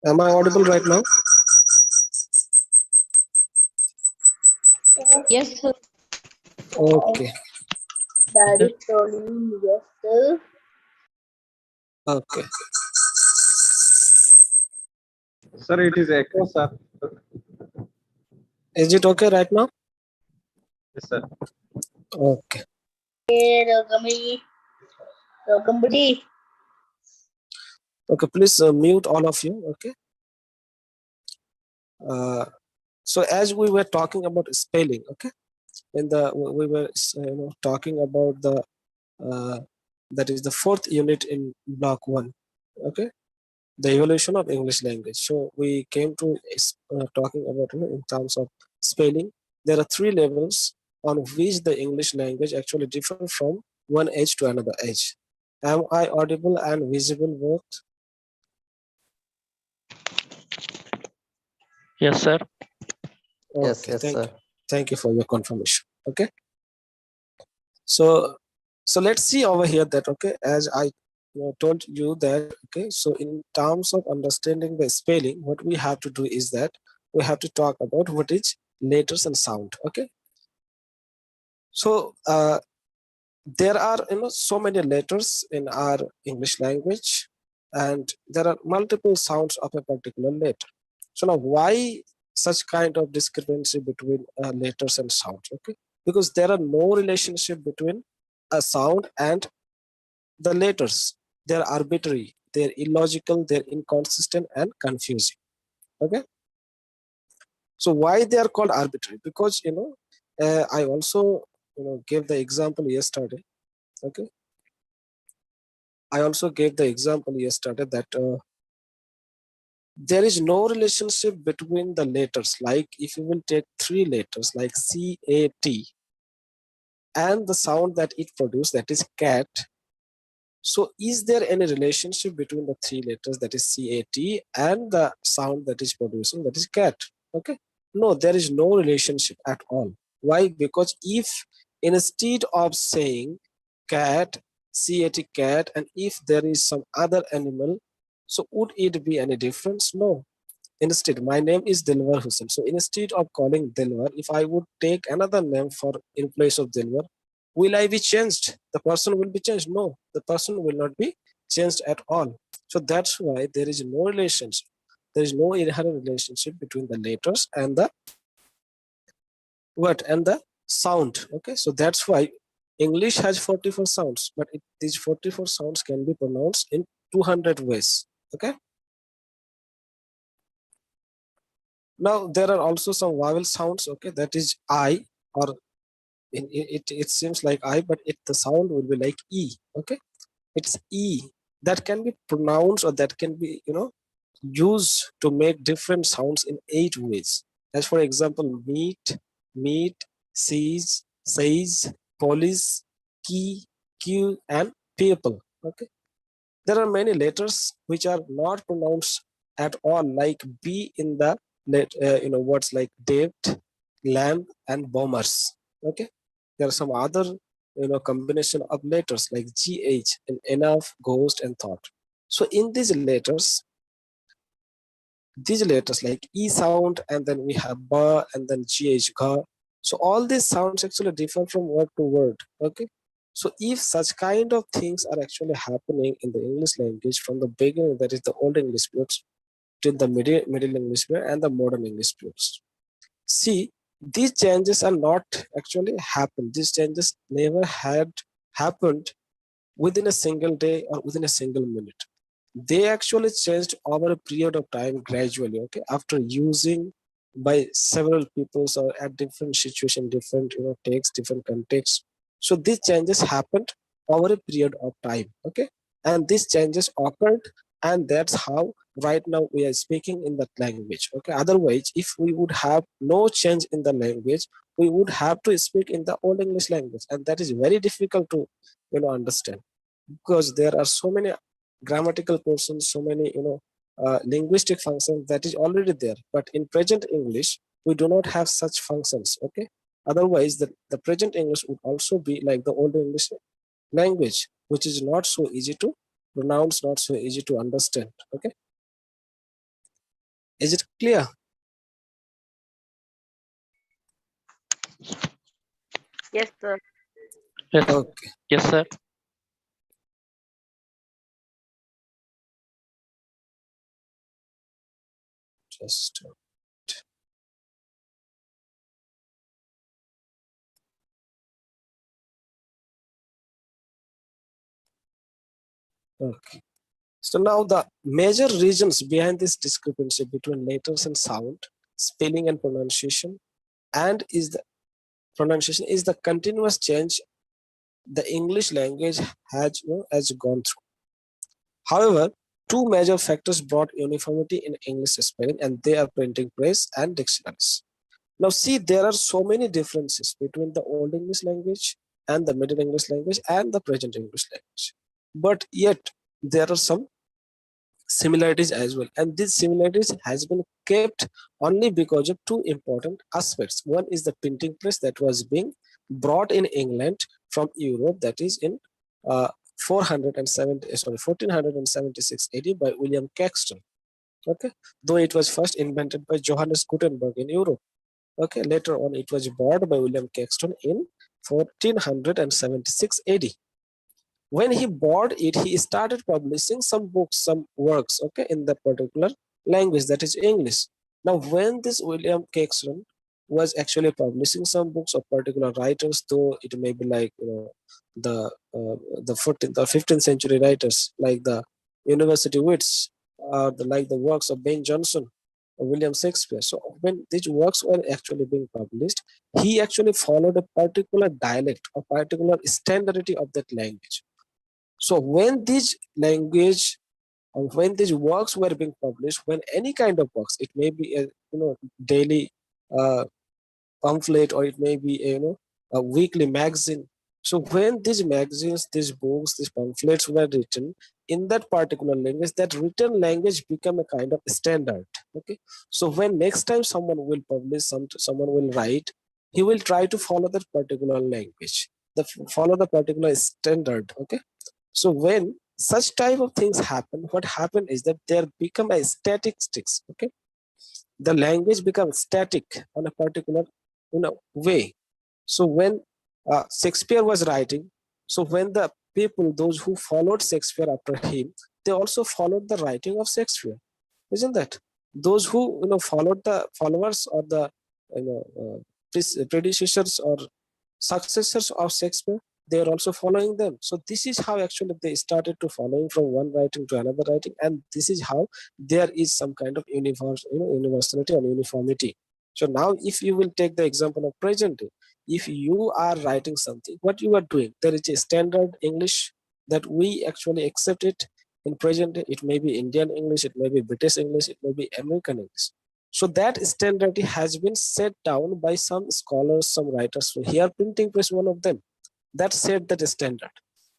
Am I audible right now? Yes, sir. Okay. That is telling yes, sir. Okay. Sir, it is echo, sir. Is it okay right now? Yes, sir. Okay. Welcome, buddy. Okay. Please mute all of you. Okay. So as we were talking about spelling, okay, in the we were talking about the that is the fourth unit in block 1, okay, the evolution of English language. So we came to talking about in terms of spelling. There are 3 levels on which the English language actually differs from one age to another age. Am I audible and visible both? Yes, sir. Okay, Yes, sir. thank you for your confirmation. Okay, so let's see over here that, okay, as I told you that, okay, so in terms of understanding the spelling, what we have to do is that we have to talk about what is letters and sound. Okay, so there are so many letters in our English language, and there are multiple sounds of a particular letter. So now, why such kind of discrepancy between letters and sounds? Okay, because there are no relationship between a sound and the letters. They're arbitrary, they're illogical, they're inconsistent and confusing. Okay, so why they are called arbitrary? Because I also gave the example yesterday. Okay, I also gave the example yesterday that there is no relationship between the letters. Like if you will take three letters like C-A-T and the sound that it produces, that is cat. So is there any relationship between the three letters, that is C-A-T, and the sound that is producing, that is cat? Okay. No, there is no relationship at all. Why? Because if instead of saying cat, C-A-T, cat, and if there is some other animal, so would it be any difference? No. Instead, my name is Dilwar Hussain. So instead of calling Dilwar, if I would take another name for in place of Dilwar, will I be changed? The person will be changed? No, the person will not be changed at all. So that's why there is no relationship. There is no inherent relationship between the letters and the word and the sound. Okay, so that's why English has 44 sounds, but these 44 sounds can be pronounced in 200 ways. Okay. Now there are also some vowel sounds. Okay, that is I, or it seems like I, but the sound will be like E. Okay, it's E that can be pronounced, or that can be used to make different sounds in 8 ways. As for example, meet, sees, says, police, key, Q, and people. Okay, there are many letters which are not pronounced at all, like B in the words like date, lamp, and bombers. Okay, there are some other combination of letters like GH in enough, ghost, and thought. So in these letters like E sound, and then we have ba, and then GH, ga. So all these sounds actually differ from word to word. Okay, so if such kind of things are actually happening in the English language from the beginning, that is the Old English periods, till the Middle English period and the Modern English periods. See, these changes are not actually happened. These changes never had happened within a single day or within a single minute. They actually changed over a period of time gradually. Okay, after using by several peoples or at different situation, different takes, different contexts. So these changes happened over a period of time. Okay, and these changes occurred, and that's how right now we are speaking in that language. Okay, otherwise if we would have no change in the language, we would have to speak in the Old English language, and that is very difficult to understand, because there are so many grammatical portions, so many linguistic functions that is already there. But in present English, we do not have such functions. Okay, otherwise the present English would also be like the Old English language, which is not so easy to pronounce, not so easy to understand. Okay, is it clear? Yes, sir. Yes, Okay, yes, sir. just okay. So now the major reasons behind this discrepancy between letters and sound, spelling and pronunciation, and is the pronunciation is the continuous change the English language has gone through. However, two major factors brought uniformity in English spelling, and they are printing press and dictionaries. Now see, there are so many differences between the Old English language and the Middle English language and the present English language. But yet there are some similarities as well, and these similarities has been kept only because of two important aspects. One is the printing press that was being brought in England from Europe, that is in 1476 AD by William Caxton. Okay, though it was first invented by Johannes Gutenberg in Europe. Okay, later on it was bought by William Caxton in 1476 AD. When he bought it, he started publishing some books, some works, okay, in the particular language, that is English. Now, when this William Caxton was actually publishing some books of particular writers, though it may be like the the 14th or 15th century writers like the university wits, or like the works of Ben Jonson or William Shakespeare. So when these works were actually being published, he actually followed a particular dialect, a particular standardity of that language. So when these language or when these works were being published, when any kind of works, it may be a daily uh, pamphlet, or it may be a weekly magazine. So when these magazines, these books, these pamphlets were written in that particular language, that written language become a kind of standard. Okay, so when next time someone will publish, someone will write, he will try to follow that particular language, follow the particular standard. Okay, so when such type of things happen, what happen is that there become a statistics. Okay, the language becomes static on a particular way. So when Shakespeare was writing, so when the people, those who followed Shakespeare after him, they also followed the writing of Shakespeare, isn't that? Those who followed the followers or the you know predecessors or successors of Shakespeare, they are also following them. So this is how actually they started to following from one writing to another writing, and this is how there is some kind of universality or uniformity. So now, if you will take the example of present day, if you are writing something, what you are doing, there is a standard English that we actually accept it in present day. It may be Indian English, it may be British English, it may be American English. So that standard has been set down by some scholars, some writers. So here printing press one of them that set that standard.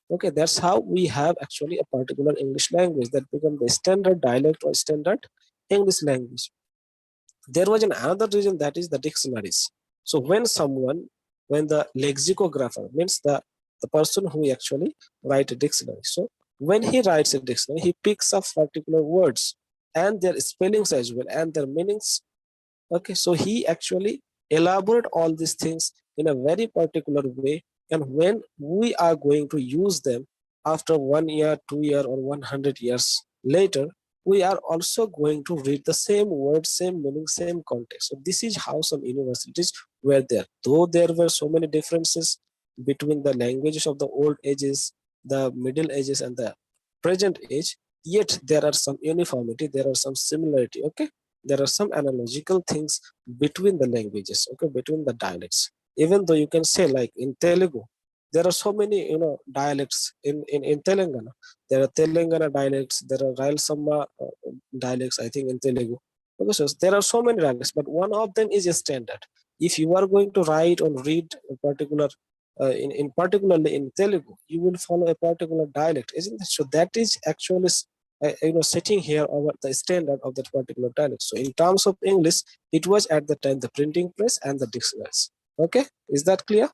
Okay, that's how we have actually a particular English language that become the standard dialect or standard English language. There was another reason, that is the dictionaries. So when the lexicographer means the person who actually write a dictionary. So when he writes a dictionary, he picks up particular words and their spellings as well and their meanings. Okay, so he actually elaborate all these things in a very particular way, and when we are going to use them after 1 year, 2 year, or 100 years later, we are also going to read the same word, same meaning, same context. So this is how some universities were there. Though there were so many differences between the languages of the old ages, the middle ages, and the present age, yet there are some uniformity, there are some similarity. Okay, there are some analogical things between the languages, okay, between the dialects. Even though you can say, like in Telugu, there are so many dialects in Telangana. There are Telangana dialects, there are Rayalaseema dialects, I think, in Telugu. Okay, so there are so many dialects, but one of them is a standard. If you are going to write or read a particular in particularly in Telugu, you will follow a particular dialect, isn't it? So that is actually sitting here over the standard of that particular dialect. So in terms of English, it was at the time the printing press and the dictionaries. Okay, is that clear?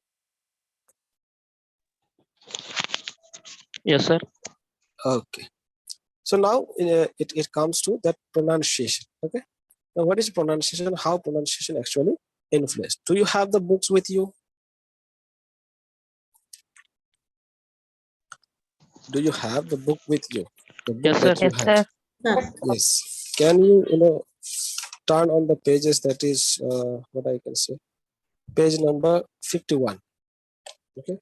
Yes, sir. Okay. So now it comes to that pronunciation. Okay. Now what is pronunciation? How pronunciation actually influence? Do you have the books with you? Do you have the book with you? The book Yes, sir. that you Yes, have. sir. Yes. Can you turn on the pages, that is what I can say, page number 51. Okay.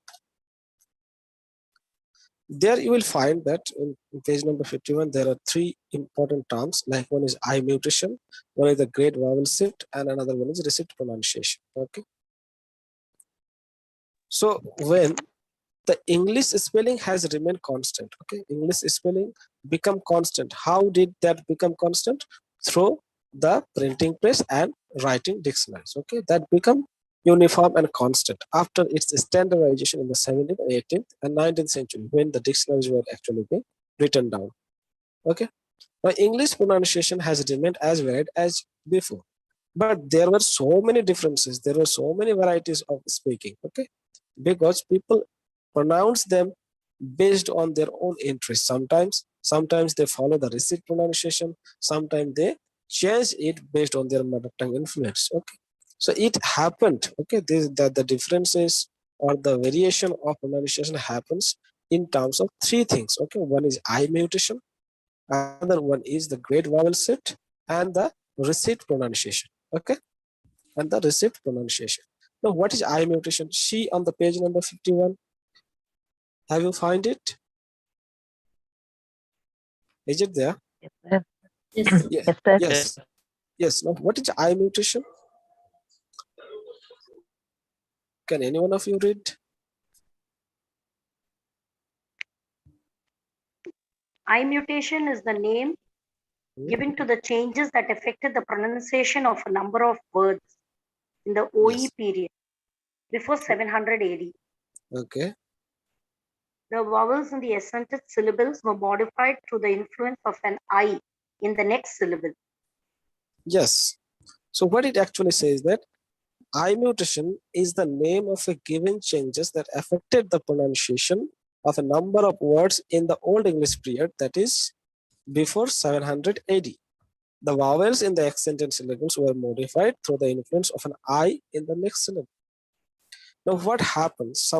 There you will find that in page number 51, there are three important terms. Like one is I mutation, one is the great vowel shift, and another one is receipt pronunciation. Okay. So when the English spelling has remained constant, okay, English spelling become constant. How did that become constant? Through the printing press and writing dictionaries. Okay, that become uniform and constant after its standardization in the 17th, 18th, and 19th century when the dictionaries were actually being written down. Okay, now English pronunciation has remained as varied as before, but there were so many differences. There were so many varieties of speaking. Okay, because people pronounce them based on their own interest. Sometimes they follow the received pronunciation. Sometimes they change it based on their mother tongue influence. Okay, so it happened. Okay, the differences or the variation of pronunciation happens in terms of three things. Okay, one is I mutation, another one is the great vowel shift, and the received pronunciation. Okay, and the received pronunciation. Now, what is I mutation? She on the page number 51. Have you find it? Is it there? Yes, sir. Yes. Yeah. Yes, sir. Yes. Yes. Now, what is I mutation? Can any one of you read? I mutation is the name given to the changes that affected the pronunciation of a number of words in the OE Yes. period before 700 AD. Okay. The vowels in the accented syllables were modified through the influence of an I in the next syllable. Yes. So what it actually says that I mutation is the name of a given changes that affected the pronunciation of a number of words in the Old English period, that is before 700 AD. The vowels in the accented syllables were modified through the influence of an I in the next syllable. Now, what happens?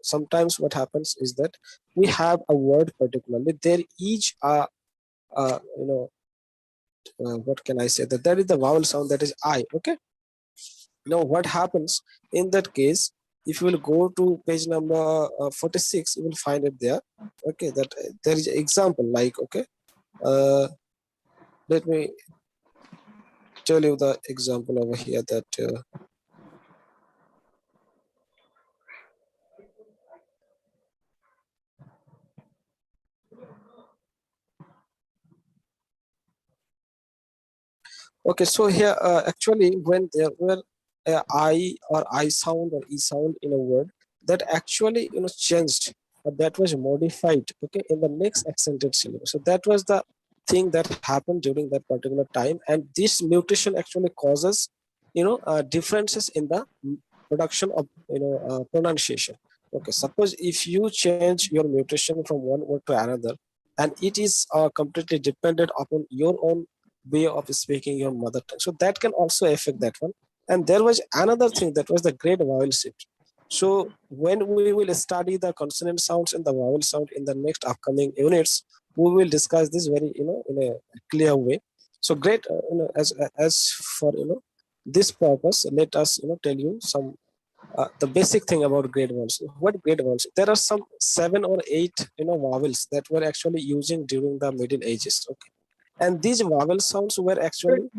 Sometimes what happens is that we have a word particularly. There is what can I say? That there is the vowel sound that is I. Okay. Now, what happens in that case? If you will go to page number 46, you will find it there. Okay, that there is an example like okay. Let me tell you the example over here that okay, so here actually when there were I or I sound or E sound in a word, that actually changed, that was modified. Okay, in the next accented syllable. So that was the thing that happened during that particular time, and this mutation actually causes differences in the production of pronunciation. Okay, suppose if you change your mutation from one word to another, and it is completely dependent upon your own way of speaking your mother tongue. So that can also affect that one. And there was another thing that was the great vowel shift. So when we will study the consonant sounds and the vowel sound in the next upcoming units, we will discuss this very in a clear way. So great, as for this purpose, let us tell you some the basic thing about grade vowels. What grade vowels? There are some 7 or 8 vowels that were actually using during the Middle Ages. Okay, and these vowel sounds were actually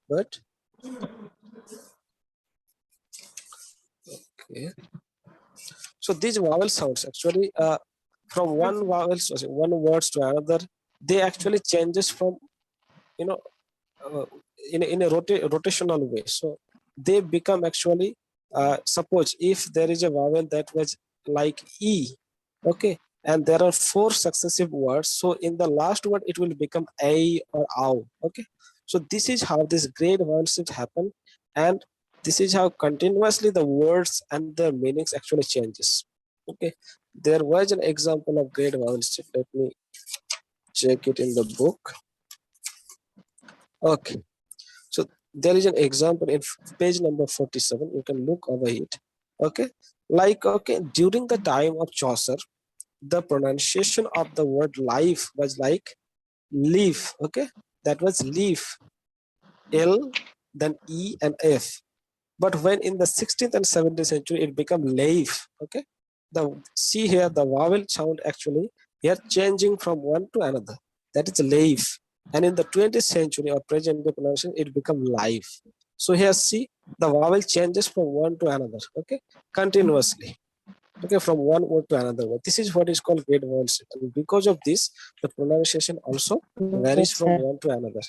but okay. So these vowel sounds actually from one words to another, they actually changes from you know uh, in a rotational way. So they become actually suppose if there is a vowel that was like E, okay, and there are 4 successive words. So in the last word, it will become A or ow. Okay, so this is how this great vowel shift happen, and this is how continuously the words and their meanings actually changes. Okay, there was an example of great vowel shift. Let me check it in the book. Okay, so there is an example in page number 47. You can look over it. Okay, like okay, during the time of Chaucer, the pronunciation of the word life was like leaf. Okay, that was leaf, L, then E and F. But when in the 16th and 17th century, it became leaf. Okay, the see here the vowel sound actually here changing from one to another. That is leaf. And in the 20th century or present day pronunciation, it become life. So here see the vowel changes from one to another. Okay, continuously. Okay, from one word to another word. This is what is called great vowel shift. And because of this, the pronunciation also varies from one to another.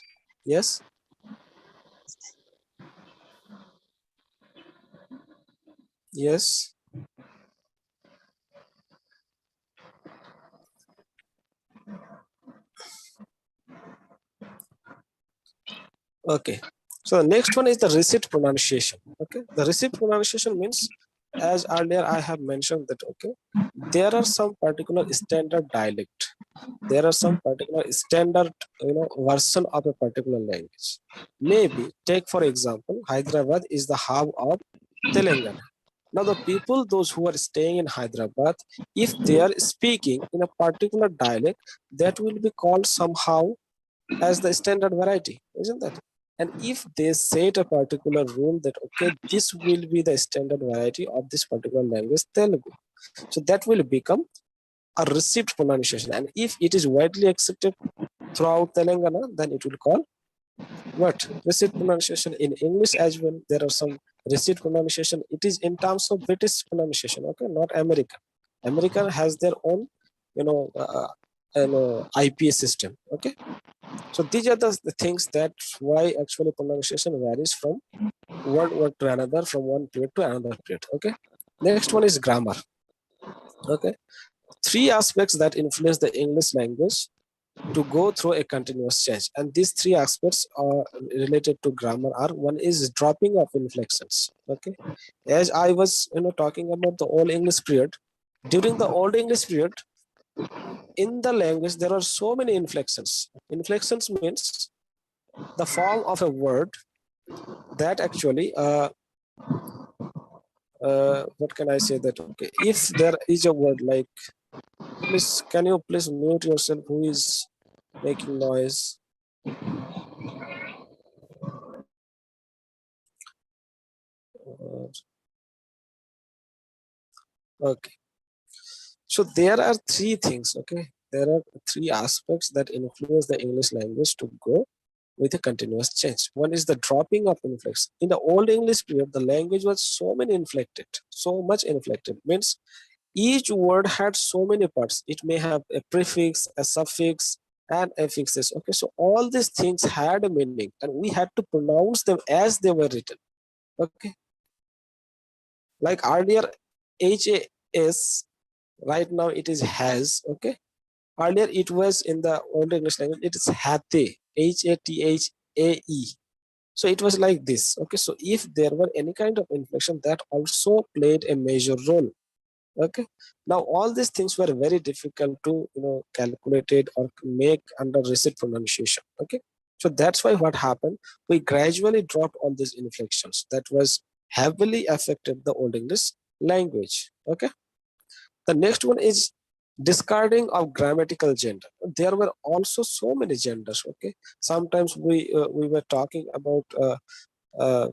Yes? Yes? Okay. So the next one is the receipt pronunciation. Okay. The receipt pronunciation means, as earlier I have mentioned that, okay, there are some particular standard dialect. There are some particular standard, version of a particular language. Maybe take for example, Hyderabad is the hub of Telangana. Now the people, those who are staying in Hyderabad, if they are speaking in a particular dialect, that will be called somehow as the standard variety, isn't that? And if they set a particular rule that, okay, this will be the standard variety of this particular language, Telugu, so that will become a received pronunciation. And if it is widely accepted throughout Telangana, then it will call what? Received pronunciation. In English as well, there are some received pronunciation. It is in terms of British pronunciation, okay, not American. American has their own, IPA system, okay. So these are the things that why actually pronunciation varies from one word to another, from one period to another period. Okay. Next one is grammar. Okay. Three aspects that influence the English language to go through a continuous change. And these three aspects are related to grammar are: one is dropping of inflections. Okay. As I was talking about the Old English period, during the Old English period, in the language there are so many inflections. Inflections means the form of a word that actually what can I say that, okay, if there is a word like, please can you please mute yourself who is making noise. Uh, okay, so there are three things. Okay, there are three aspects that influence the English language to go with a continuous change. One is the dropping of inflection. In the Old English period, the language was so much inflected, means each word had so many parts. It may have a prefix, a suffix, and affixes. Okay, so all these things had a meaning, and we had to pronounce them as they were written. Okay, like earlier, HAS, right now it is has. Okay, earlier it was in the Old English language, it is hate, HATHAE. So it was like this. Okay, so if there were any kind of inflection, that also played a major role. Okay, now all these things were very difficult to calculate it or make under receipt pronunciation. Okay, so that's why what happened, we gradually dropped all these inflections that was heavily affected the Old English language. Okay, the next one is discarding of grammatical gender. There were also so many genders. Okay, sometimes we were talking about uh,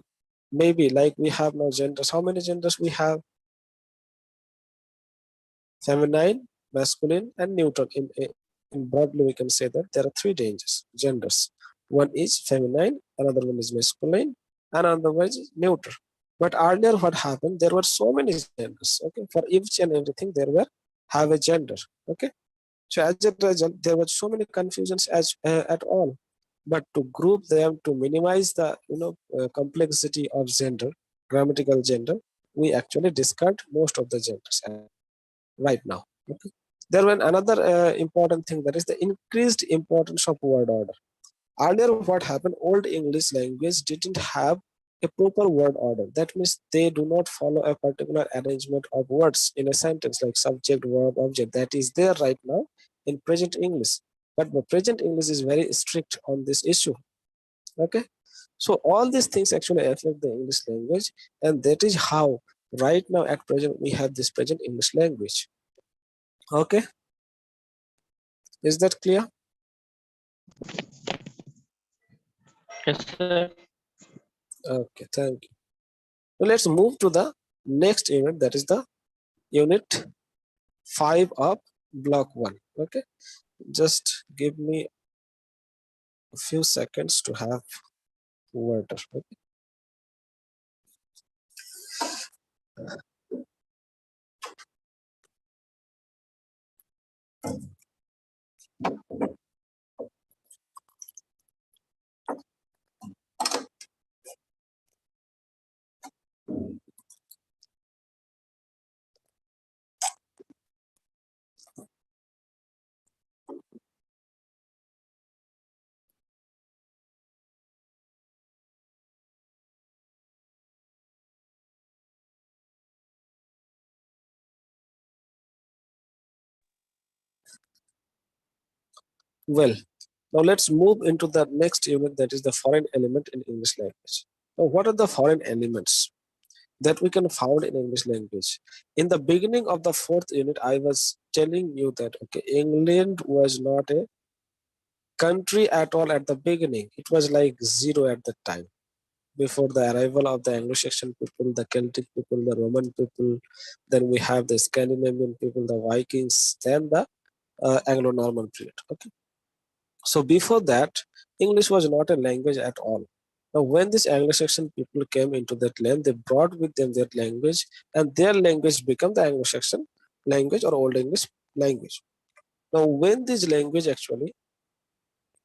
maybe like we have now genders. How many genders we have? Feminine, masculine, and neutral. In broadly, we can say that there are three genders. One is feminine, another one is masculine, and another one is neutral. But earlier, what happened? There were so many genders. Okay, for each and everything, there were have a gender. Okay, so as a result, there were so many confusions as at all. But to group them, to minimize the complexity of gender, grammatical gender, we actually discard most of the genders right now. Okay. There was another important thing, that is the increased importance of word order. Earlier, what happened? Old English language didn't have a proper word order. That means they do not follow a particular arrangement of words in a sentence like subject, verb, object. That is there right now in present English. But the present English is very strict on this issue. Okay. So all these things actually affect the English language, and that is how right now at present we have this present English language. Okay, is that clear? Yes, sir. Okay, thank you. Now let's move to the next unit, that is the unit 5 of block 1. Okay, just give me a few seconds to have water. Okay. Well, now let's move into the next unit, that is the foreign element in English language. Now, what are the foreign elements that we can found in English language? In the beginning of the fourth unit, I was telling you that okay, England was not a country at all at the beginning. It was like zero at the time. Before the arrival of the Anglo-Saxon people, the Celtic people, the Roman people, then we have the Scandinavian people, the Vikings, then the Anglo-Norman period. Okay. So before that, English was not a language at all. Now, when these Anglo-Saxon people came into that land, they brought with them their language, and their language became the Anglo-Saxon language or Old English language. Now, when this language actually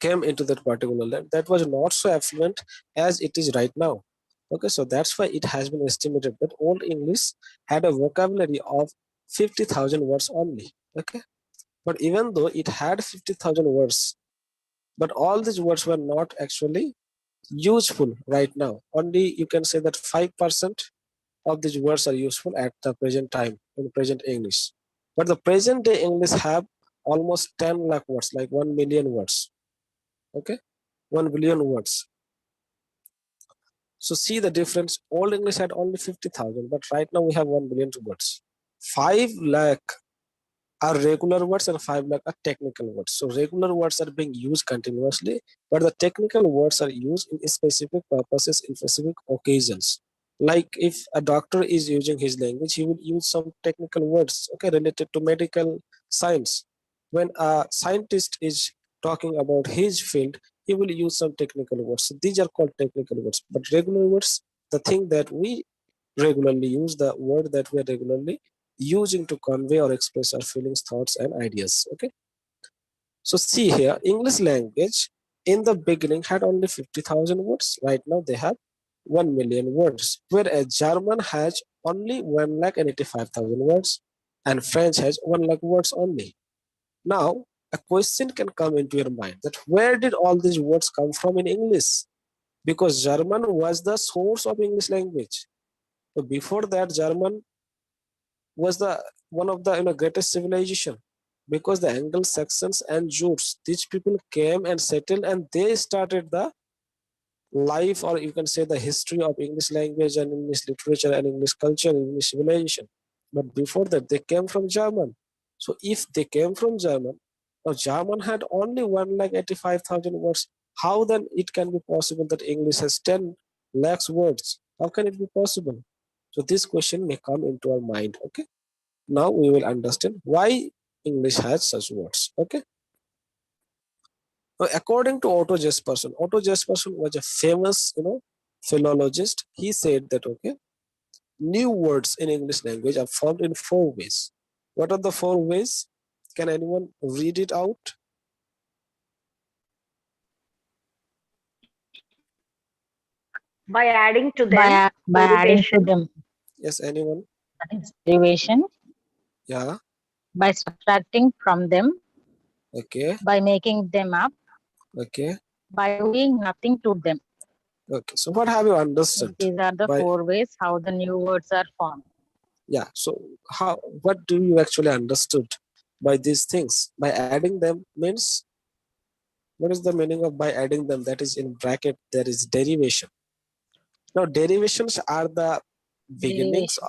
came into that particular land, that was not so affluent as it is right now. Okay, so that's why it has been estimated that Old English had a vocabulary of 50,000 words only. Okay, but even though it had 50,000 words, but all these words were not actually useful right now. Only you can say that 5% of these words are useful at the present time in present English. But the present day English have almost 10 lakh words, like 1 million words. Okay, 1 billion words. So see the difference. Old English had only 50,000, but right now we have 1 billion words. 5 lakh are regular words and 5 lakh are technical words. So regular words are being used continuously, but the technical words are used in specific purposes in specific occasions. Like if a doctor is using his language, he will use some technical words, okay, related to medical science. When a scientist is talking about his field, he will use some technical words. So these are called technical words. But regular words, the thing that we regularly use, the word that we are regularly using to convey or express our feelings, thoughts, and ideas. Okay. So see here, English language in the beginning had only 50,000 words. Right now they have 1 million words, whereas German has only 1,85,000 words and French has 1 lakh words only. Now, a question can come into your mind that where did all these words come from in English? Because German was the source of English language. So before that, German was the one of the greatest civilization, because the Anglo-Saxons and Jutes, these people came and settled and they started the life, or you can say the history of English language and English literature and English culture, English civilization. But before that, they came from German. So if they came from German, now German had only 1,85,000 words. How then it can be possible that English has 10 lakhs words? How can it be possible? So this question may come into our mind. Okay. Now we will understand why English has such words. Okay. Now, according to Otto Jesperson was a famous, philologist. He said that okay, new words in English language are formed in 4 ways. What are the 4 ways? Can anyone read it out? By adding to them, By adding to derivation, them, Yes, anyone? that is derivation. Yeah. By subtracting from them, Okay. by making them up, Okay. by doing nothing to them. Okay. So what have you understood? These are the by 4 ways how the new words are formed. Yeah. So what do you actually understood by these things? By adding them means, what is the meaning of by adding them? That is in bracket, there is derivation. Now derivations are the beginnings.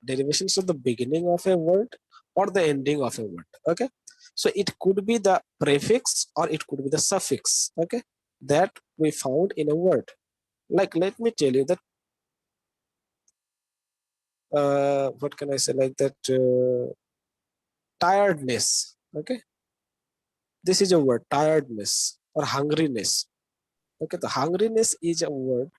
Derivations are the beginning of a word or the ending of a word. Okay. So it could be the prefix or it could be the suffix. Okay. That we found in a word. Like, let me tell you that, what can I say, like that, tiredness. Okay. This is a word, tiredness or hungriness. Okay. The hungriness is a word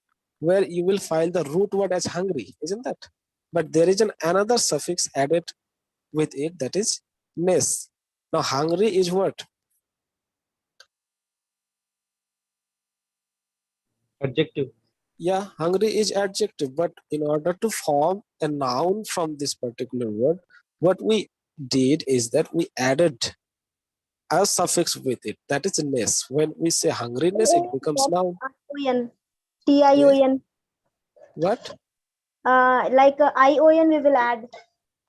where you will find the root word as hungry, isn't that? But there is another suffix added with it, that is ness. Now hungry is what? Adjective. Yeah, hungry is adjective, but in order to form a noun from this particular word, what we did is that we added a suffix with it. That is ness. When we say hungriness, it becomes noun. ION. TION. What? Like ION we will add.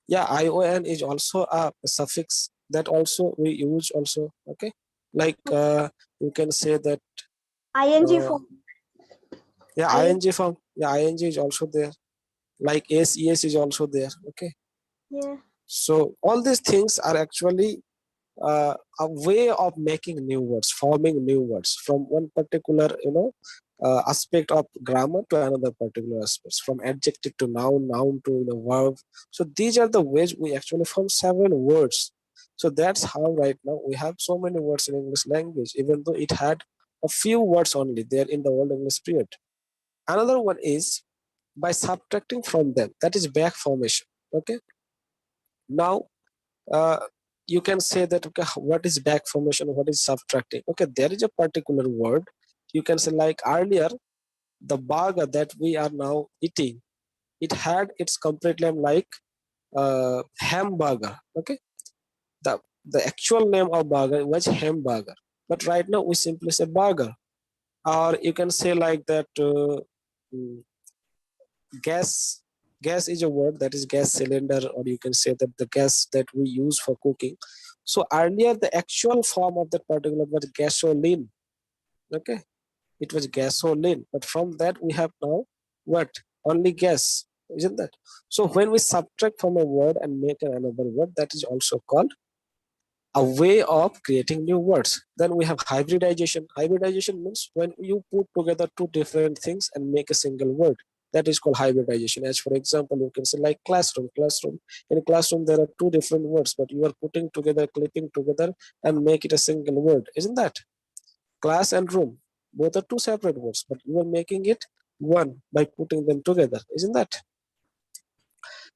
Yeah, ION is also a suffix that also we use also. Okay, like you can say that. ING Uh, form. yeah, IN. ing form. Yeah, ing is also there. Like ses is also there. Okay, Yeah. so all these things are actually a way of making new words, forming new words from one particular, aspect of grammar to another particular aspects, from adjective to noun, noun to verb. So these are the ways we actually form several words. So that's how right now we have so many words in English language, even though it had a few words only there in the Old English period. Another one is by subtracting from them. That is back formation. Okay. Now uh, you can say that, okay, what is back formation, what is subtracting? Okay, there is a particular word. You can say, like earlier, the burger that we are now eating, it had its complete name like hamburger. Okay, the actual name of burger was hamburger, but right now we simply say burger. Or you can say like that, mm, gas. Gas is a word, that is gas cylinder, or you can say that the gas that we use for cooking. So earlier the actual form of that particular was gasoline. Okay, it was gasoline, but from that we have now what? Only gas, isn't that? So when we subtract from a word and make another word, that is also called a way of creating new words. Then we have hybridization. Hybridization means when you put together two different things and make a single word. That is called hybridization. As for example, you can say like classroom. Classroom. In classroom, there are two different words, but you are putting together, clipping together, and make it a single word. Isn't that? Class and room. Both are two separate words, but you are making it one by putting them together. Isn't that?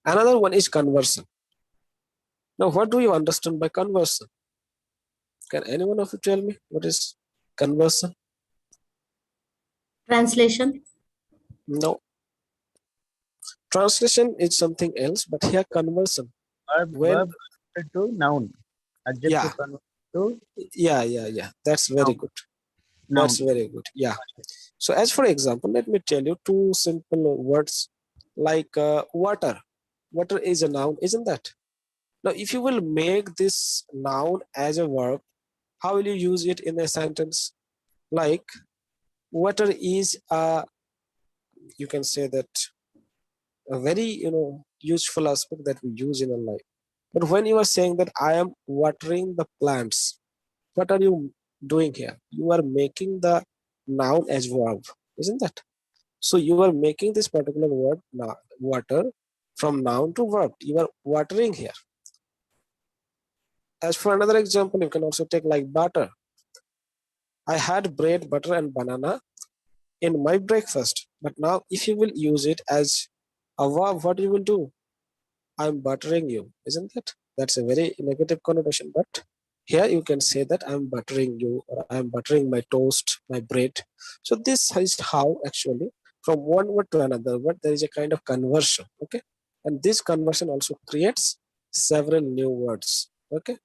Another one is conversion. Now, what do you understand by conversion? Can anyone of you tell me what is conversion? Translation. No. Translation is something else, but here conversion. When, Verb converted to noun. yeah, Adjective converted to yeah. That's very noun. good. That's Noun. very good. Yeah. So as for example, let me tell you two simple words like water. Water is a noun, isn't that? Now, if you will make this noun as a verb, how will you use it in a sentence? Like water is a, you can say that, a very useful aspect that we use in our life. But when you are saying that I am watering the plants, what are you doing here? You are making the noun as verb, isn't that? So you are making this particular word water from noun to verb. You are watering here. As for another example, you can also take like butter. I had bread, butter, and banana in my breakfast. But now if you will use it as a verb, what you will do? I'm buttering you, isn't it? That's a very negative connotation. But here you can say that I'm buttering you, or I'm buttering my toast, my bread. So this is how actually from one word to another word there is a kind of conversion. Okay, and this conversion also creates several new words. Okay,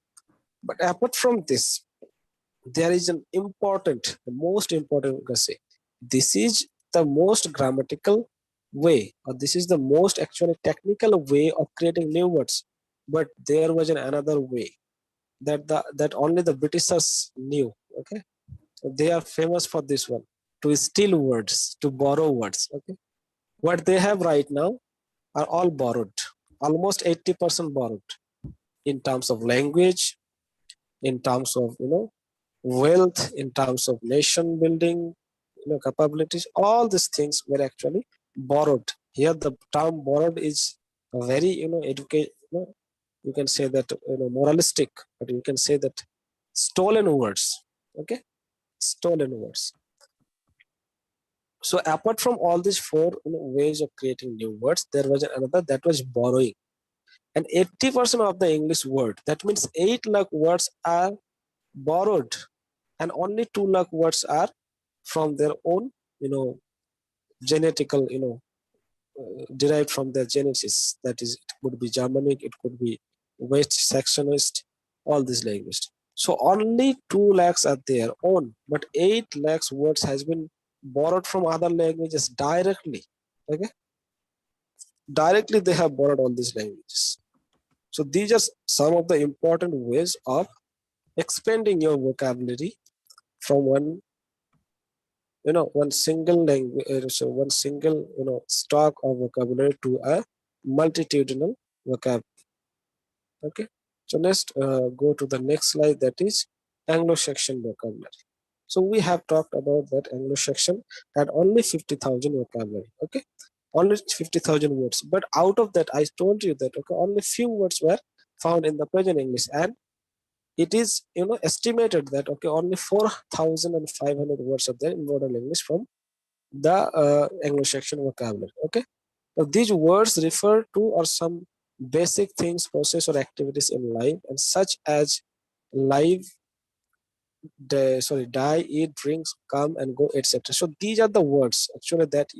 but apart from this, there is an important, the most important, you can say, this is the most grammatical way, or this is the most actually technical way of creating new words. But there was another way that only the Britishers knew. Okay, they are famous for this one, to steal words, to borrow words. Okay, what they have right now are all borrowed, almost 80% borrowed, in terms of language, in terms of wealth, in terms of nation building, capabilities. All these things were actually borrowed. Here the term borrowed is a very educate, you can say that moralistic, but you can say that stolen words. Okay, stolen words. So apart from all these four ways of creating new words, there was another, that was borrowing. and 80% of the English word, that means 8 lakh words are borrowed, and only 2 lakh words are from their own, genetical, derived from their genesis. That is, it could be Germanic, it could be West Saxonist, all these languages. So only 2 lakhs are their own, but 8 lakhs words has been borrowed from other languages directly. Okay, directly they have borrowed all these languages. So these are some of the important ways of expanding your vocabulary from one single language, so one single stock of vocabulary to a multitudinal vocabulary. Okay, so let's go to the next slide, that is Anglo-Saxon vocabulary. So we have talked about that Anglo-Saxon had only 50,000 vocabulary. Okay, only 50,000 words, but out of that I told you that only few words were found in the present English, and it is estimated that only 4,500 words are there in modern English from the Anglo-Saxon vocabulary. Okay, now these words refer to or some basic things, process, or activities in life, and such as live, die, eat, drinks, come and go, etc. So these are the words actually that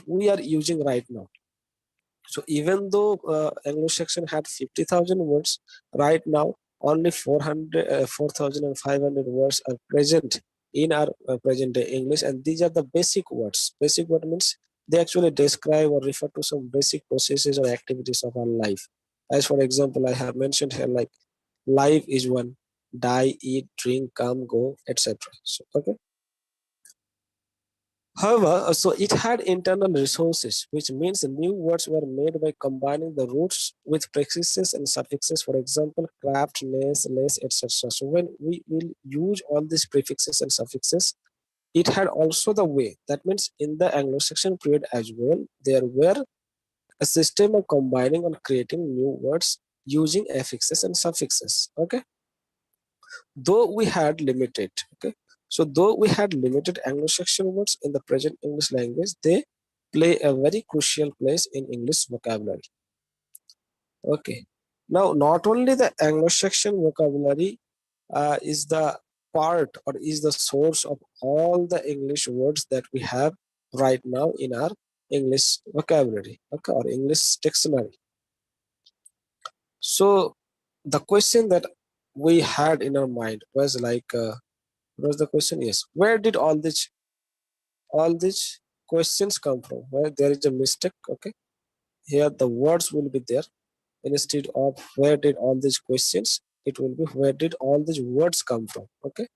we are using right now. So even though Anglo-Saxon had 50,000 words, right now only 4,500 words are present in our present day English, and these are the basic words. Basic word means they actually describe or refer to some basic processes or activities of our life. As for example, I have mentioned here like life is one, die, eat, drink, come, go, etc. So, okay. However, so it had internal resources, which means new words were made by combining the roots with prefixes and suffixes. For example, craft, lace, etc. So when we will use all these prefixes and suffixes, it had also the way. That means in the Anglo-Saxon period as well, there were a system of combining and creating new words using affixes and suffixes. Okay, though we had limited. Okay, so though we had limited Anglo-Saxon words in the present English language, they play a very crucial place in English vocabulary. Okay, now not only the Anglo-Saxon vocabulary is the part or is the source of all the English words that we have right now in our English vocabulary, okay, or English dictionary. So the question that we had in our mind was like, what was the question? Yes, where did all these questions come from? Where there is a mistake, okay? Here the words will be there instead of where did all these questions. It will be where did all these words come from? Okay,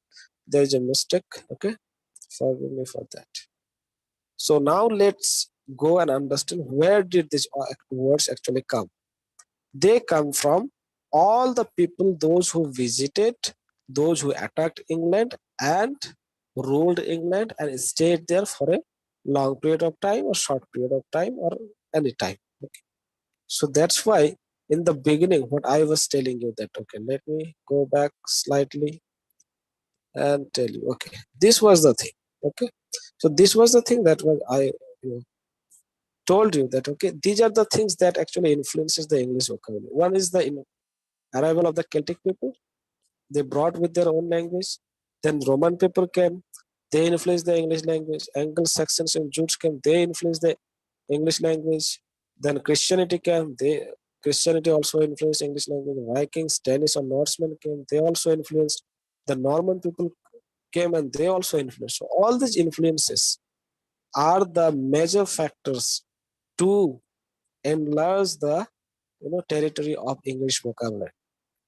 there is a mistake. Okay, forgive me for that. So now let's go and understand where did these words actually come. They come from all the people, those who visited, those who attacked England and ruled England and stayed there for a long period of time or short period of time or any time. Okay. So that's why in the beginning, what I was telling you that, okay, let me go back slightly and tell you, okay, this was the thing. Okay. So this was the thing that was told you that, okay, these are the things that actually influences the English vocabulary. One is the arrival of the Celtic people. They brought with their own language. Then Roman people came. They influenced the English language. Anglo-Saxons and Jews came. They influenced the English language. Then Christianity came. Christianity also influenced English language. Vikings, Danish, or Norsemen came. They also influenced. The Norman people came and they also influenced. So all these influences are the major factors to enlarge the territory of English vocabulary.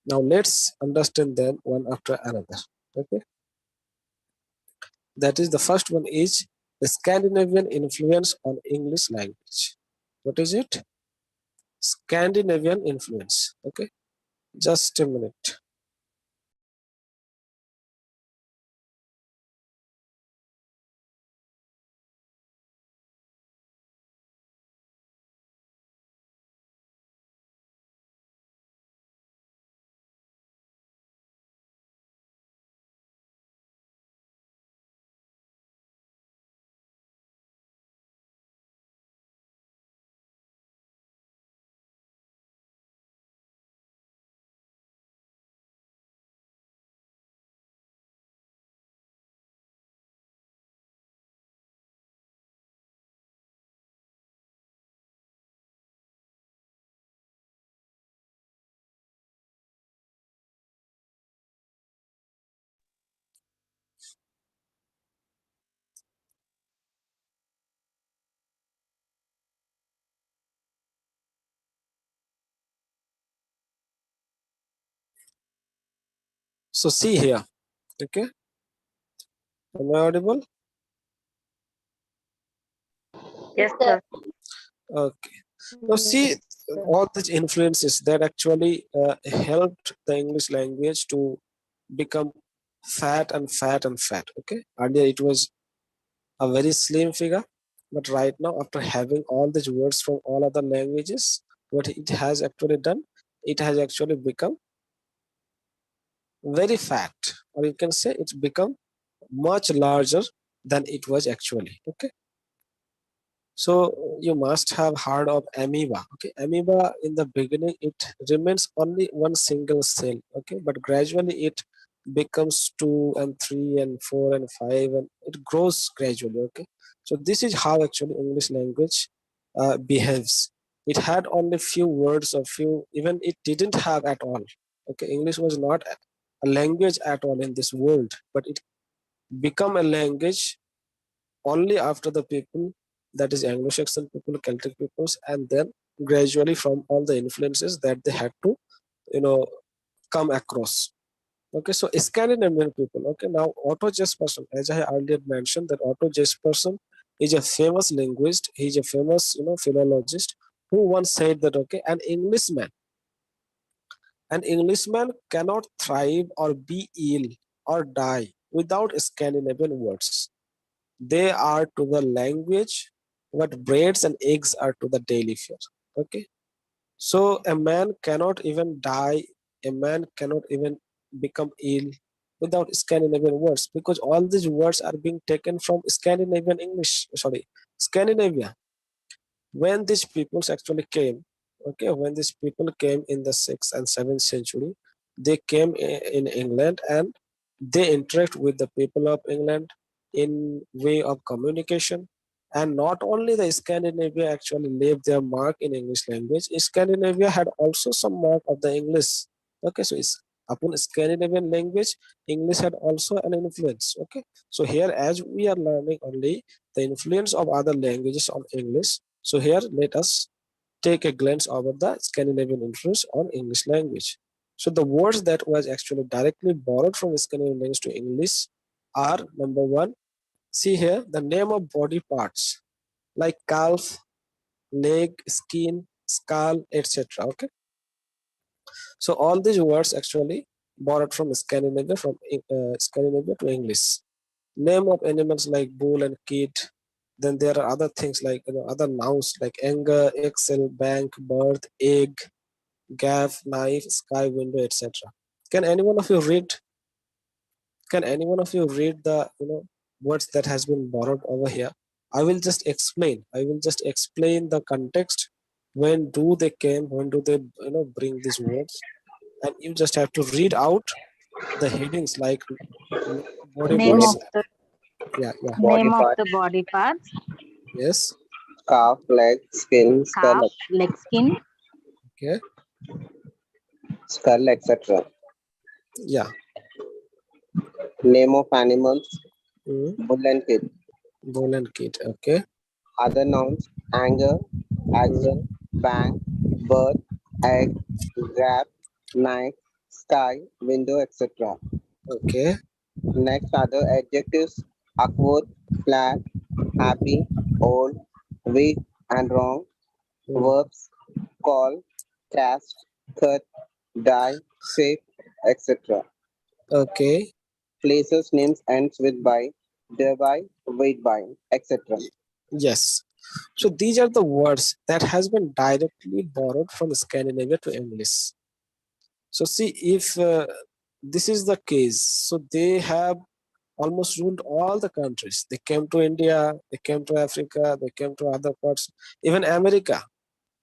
Now let's understand them one after another. Okay, that is the first one is the Scandinavian influence on English language. What is it? Scandinavian influence. Okay, just a minute. So see here, okay? Am I audible? Yes, sir. Okay. Now see all these influences that actually helped the English language to become fat and fat and fat. Okay. Earlier it was a very slim figure, but right now after having all these words from all other languages, what it has actually done, it has actually become very fat, or you can say it's become much larger than it was actually. Okay. So you must have heard of amoeba. Okay, amoeba in the beginning it remains only one single cell. Okay, but gradually it becomes two and three and four and five, and it grows gradually. Okay, so this is how actually English language behaves. It had only few words or few, even it didn't have at all. Okay, English was not a language at all in this world, but it become a language only after the people, that is Anglo-Saxon people, Celtic peoples, and then gradually from all the influences that they had to, you know, come across. Okay, so Scandinavian people. Okay, now Otto Jespersen, as I earlier mentioned, that Otto Jespersen is a famous linguist. He's a famous, philologist who once said that an Englishman cannot thrive or be ill or die without Scandinavian words. They are to the language what breads and eggs are to the daily fare. Okay. So a man cannot even die, a man cannot even become ill without Scandinavian words, because all these words are being taken from Scandinavian English, sorry, Scandinavia. When these peoples actually came, okay, when these people came in the 6th and 7th century, they came in England, and they interact with the people of England in way of communication. And not only the Scandinavia actually left their mark in English language, Scandinavia had also some mark of the English. Okay, so it's upon Scandinavian language, English had also an influence. Okay, so here as we are learning only the influence of other languages on English, so here let us take a glance over the Scandinavian influence on English language. So the words that was actually directly borrowed from Scandinavian language to English are: number one, see here the name of body parts like calf, leg, skin, skull, etc. Okay, so all these words actually borrowed from Scandinavia to English. Name of animals like bull and kid. Then there are other things like, other nouns like anger, excel, bank, birth, egg, gaff, knife, sky, window, etc. Can any one of you read? Can any one of you read the words that has been borrowed over here? I will just explain. I will just explain the context. When do they came? When do they bring these words? And you just have to read out the headings like body Name Body, parts. of the Yeah, yeah, body name of part, the body parts: yes. calf, leg, skin, calf, leg, skin. Okay. skull, etc. Yeah. Name of animals, Mm. bull and kid. Bull and kid. Okay. Other nouns, anger, Mm. axle, bank, bird, egg, grab, knife, sky, window, etc. Okay. Next, other adjectives, awkward, flat, happy, old, weak and wrong. Mm. Verbs, call, cast, cut, die, shape, etc. Okay. Places names ends with by, thereby, wait by, etc. Yes. So these are the words that has been directly borrowed from Scandinavia to English. So see if this is the case. So they have almost ruled all the countries. They came to India, they came to Africa, they came to other parts, even America,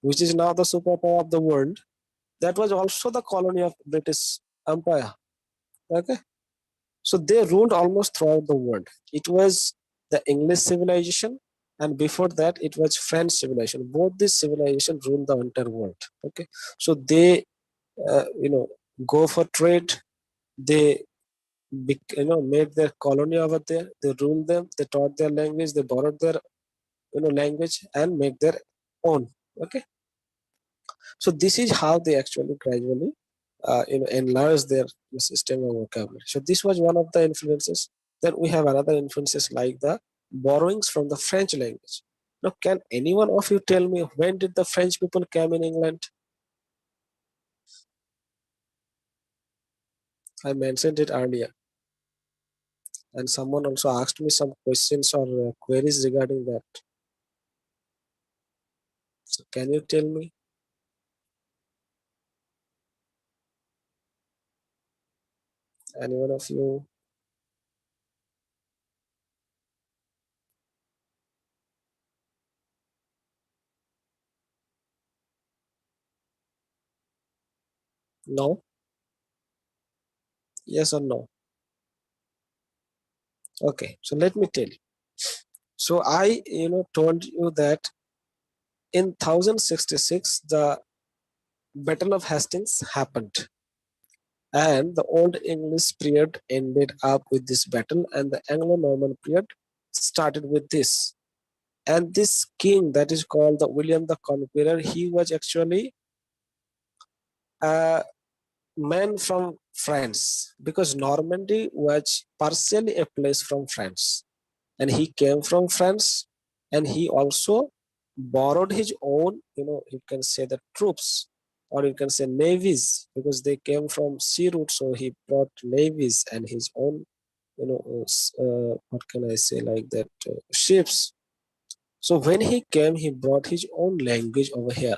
which is now the superpower of the world. That was also the colony of British Empire. Okay. So they ruled almost throughout the world. It was the English civilization, and before that, it was French civilization. Both these civilizations ruled the entire world. Okay, so they, go for trade. They, made their colony over there. They ruled them. They taught their language. They borrowed their, language and made their own. Okay, so this is how they actually gradually enlarge their system of vocabulary. So this was one of the influences. Then we have another influences like the borrowings from the French language. Now, can anyone of you tell me when did the French people come in England? I mentioned it earlier, and someone also asked me some questions or queries regarding that. So can you tell me? Anyone of you? No? Yes or no? Okay, so let me tell you. So I, told you that in 1066 the Battle of Hastings happened, and the Old English period ended up with this battle, and the Anglo-Norman period started with this. And this king that is called the William the Conqueror, he was actually a man from France, because Normandy was partially a place from France, and he came from France, and he also borrowed his own, you can say the troops, or you can say navies, because they came from sea route, so he brought navies and his own, what can I say, like that, ships. So when he came, he brought his own language over here,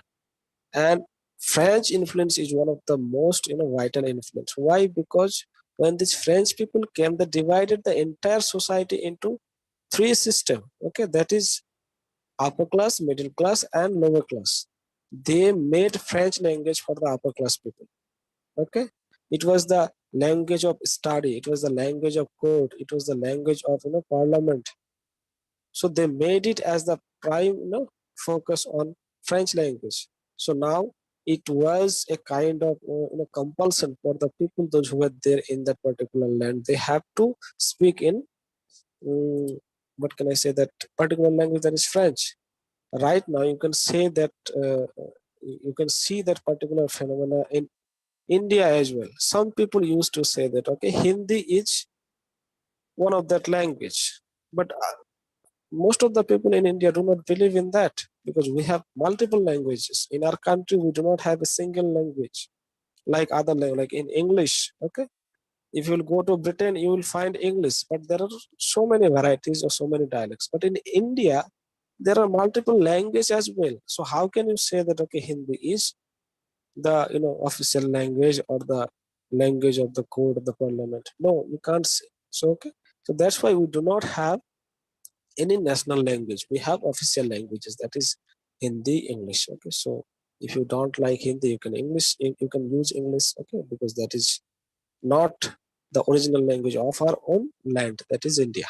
and French influence is one of the most, vital influence. Why? Because when these French people came, they divided the entire society into three system. Okay, that is upper class, middle class, and lower class. They made French language for the upper class people. Okay, it was the language of study, it was the language of court, it was the language of parliament. So they made it as the prime focus on French language. So now it was a kind of compulsion for the people, those who were there in that particular land. They have to speak in what can I say, that particular language, that is French. Right now you can say that you can see that particular phenomena in India as well. Some people used to say that okay, Hindi is one of that language, but most of the people in India do not believe in that, because we have multiple languages in our country. We do not have a single language like other language, like in English. Okay, if you will go to Britain, you will find English, but there are so many varieties or so many dialects. But in India, there are multiple languages as well. So how can you say that okay, Hindi is the official language or the language of the court of the parliament? No, you can't say. So okay, so that's why we do not have any national language. We have official languages, that is Hindi, English. Okay, so if you don't like Hindi, you can English, you can use English. Okay, because that is not the original language of our own land, that is India.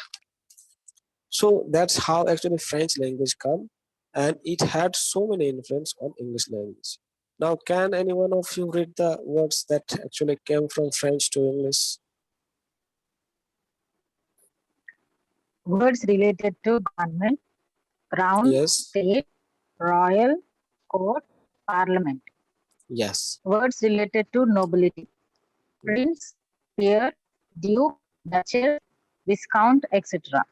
So that's how actually French language come, and it had so many influence on English language. Now, can any one of you read the words that actually came from French to English? Words related to government, crown, Yes. state, royal, court, parliament. Yes. Words related to nobility, prince, peer, duke, duchess, viscount, etc.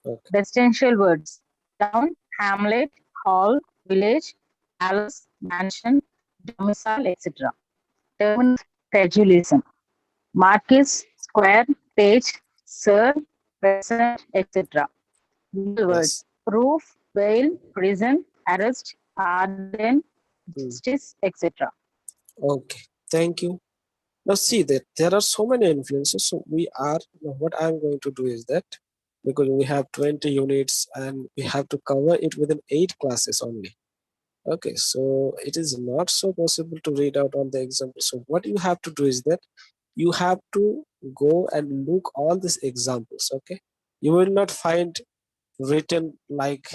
Okay. Residential words, town, hamlet, hall, village, palace, mansion, domicile, etc. Terminus feudalism, marquis, square, page, sir, president, etc. Legal words, Yes. proof, bail, prison, arrest, pardon, Hmm. justice, etc. Okay, thank you. Now see that there are so many influences. So we are, what I'm going to do is that, because we have 20 units and we have to cover it within 8 classes only. Okay, so it is not so possible to read out all the examples. So what you have to do is that you have to go and look all these examples. Okay, you will not find written like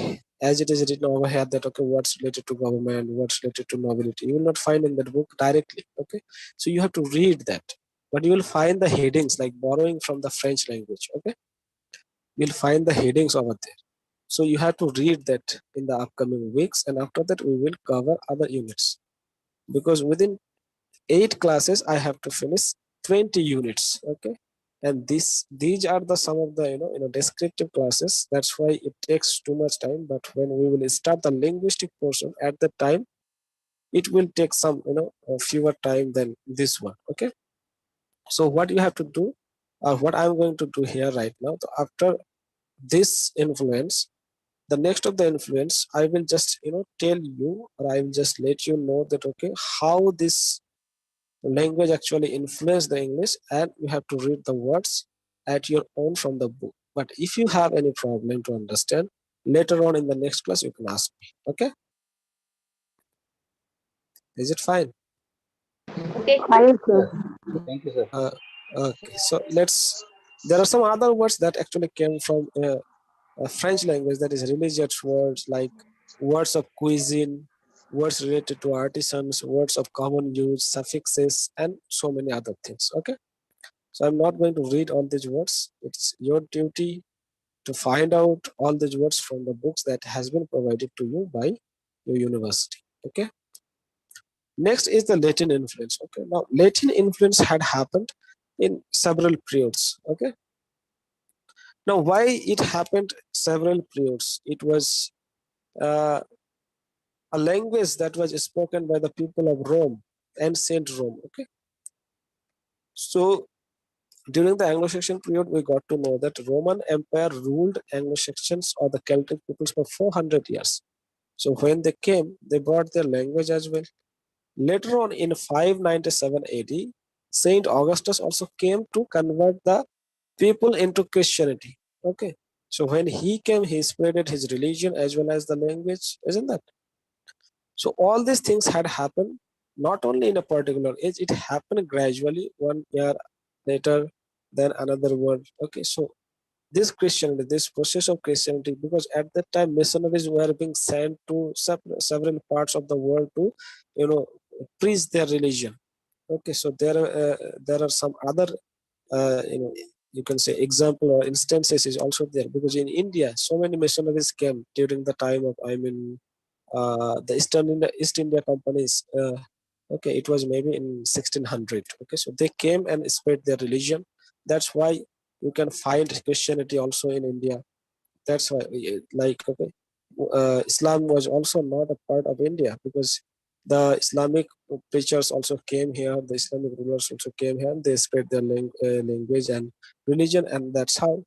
as it is written over here that okay, what's related to government, what's related to nobility, you will not find in that book directly. Okay, so you have to read that, but you will find the headings like borrowing from the French language. Okay, you'll find the headings over there, so you have to read that in the upcoming weeks, and after that we will cover other units, because within 8 classes, I have to finish 20 units. Okay, and these are the some of the descriptive classes. That's why it takes too much time. But when we will start the linguistic portion, at the time it will take some fewer time than this one. Okay, so what you have to do, or what I'm going to do here right now, so after this influence, the next of the influence, I will just tell you, or I will just let you know that okay, how this language actually influence the English, and you have to read the words at your own from the book. But if you have any problem to understand, later on in the next class you can ask me. Okay, is it fine? Okay. Fine, sir. Thank you, sir. Okay, so there are some other words that actually came from French language, that is religious words, like words of cuisine, words related to artisans, words of common use, suffixes, and so many other things. Okay, so I'm not going to read all these words. It's your duty to find out all these words from the books that has been provided to you by your university. Okay, next is the Latin influence. Okay, now Latin influence had happened in several periods. Okay, now why it happened several periods? It was uh, a language that was spoken by the people of Rome, ancient Rome. Okay, so during the Anglo-Saxon period, we got to know that Roman Empire ruled Anglo-Saxons or the Celtic peoples for 400 years. So when they came, they brought their language as well. Later on, in 597 AD, Saint Augustus also came to convert the people into Christianity. Okay, so when he came, he spreaded his religion as well as the language, isn't that? So all these things had happened not only in a particular age, it happened gradually, 1 year later, then another one. Okay, so this Christianity, this process of Christianity, because at that time missionaries were being sent to several parts of the world to, you know, preach their religion. Okay, so there are some other, you can say example or instances is also there, because in India, so many missionaries came during the time of, the East India companies. Okay, it was maybe in 1600. Okay, so they came and spread their religion. That's why you can find Christianity also in India. That's why, like, okay, Islam was also not a part of India, because the Islamic preachers also came here. The Islamic rulers also came here. And they spread their language and religion, and that's how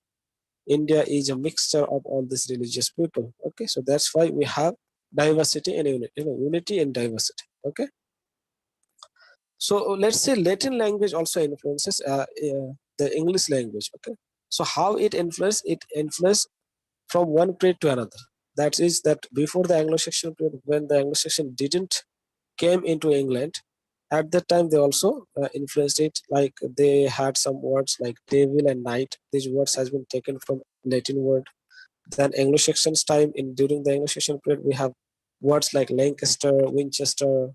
India is a mixture of all these religious people. Okay, so that's why we have diversity and unity, unity and diversity. Okay, so let's say Latin language also influences the English language. Okay, so how it influences? It influences from one period to another. That is that before the Anglo-Saxon period, when the Anglo-Saxon didn't came into England, at that time they also influenced it. Like they had some words like devil and knight. These words has been taken from Latin word. Then Anglo-Saxon's time, in during the Anglo-Saxon period, we have words like Lancaster, Winchester.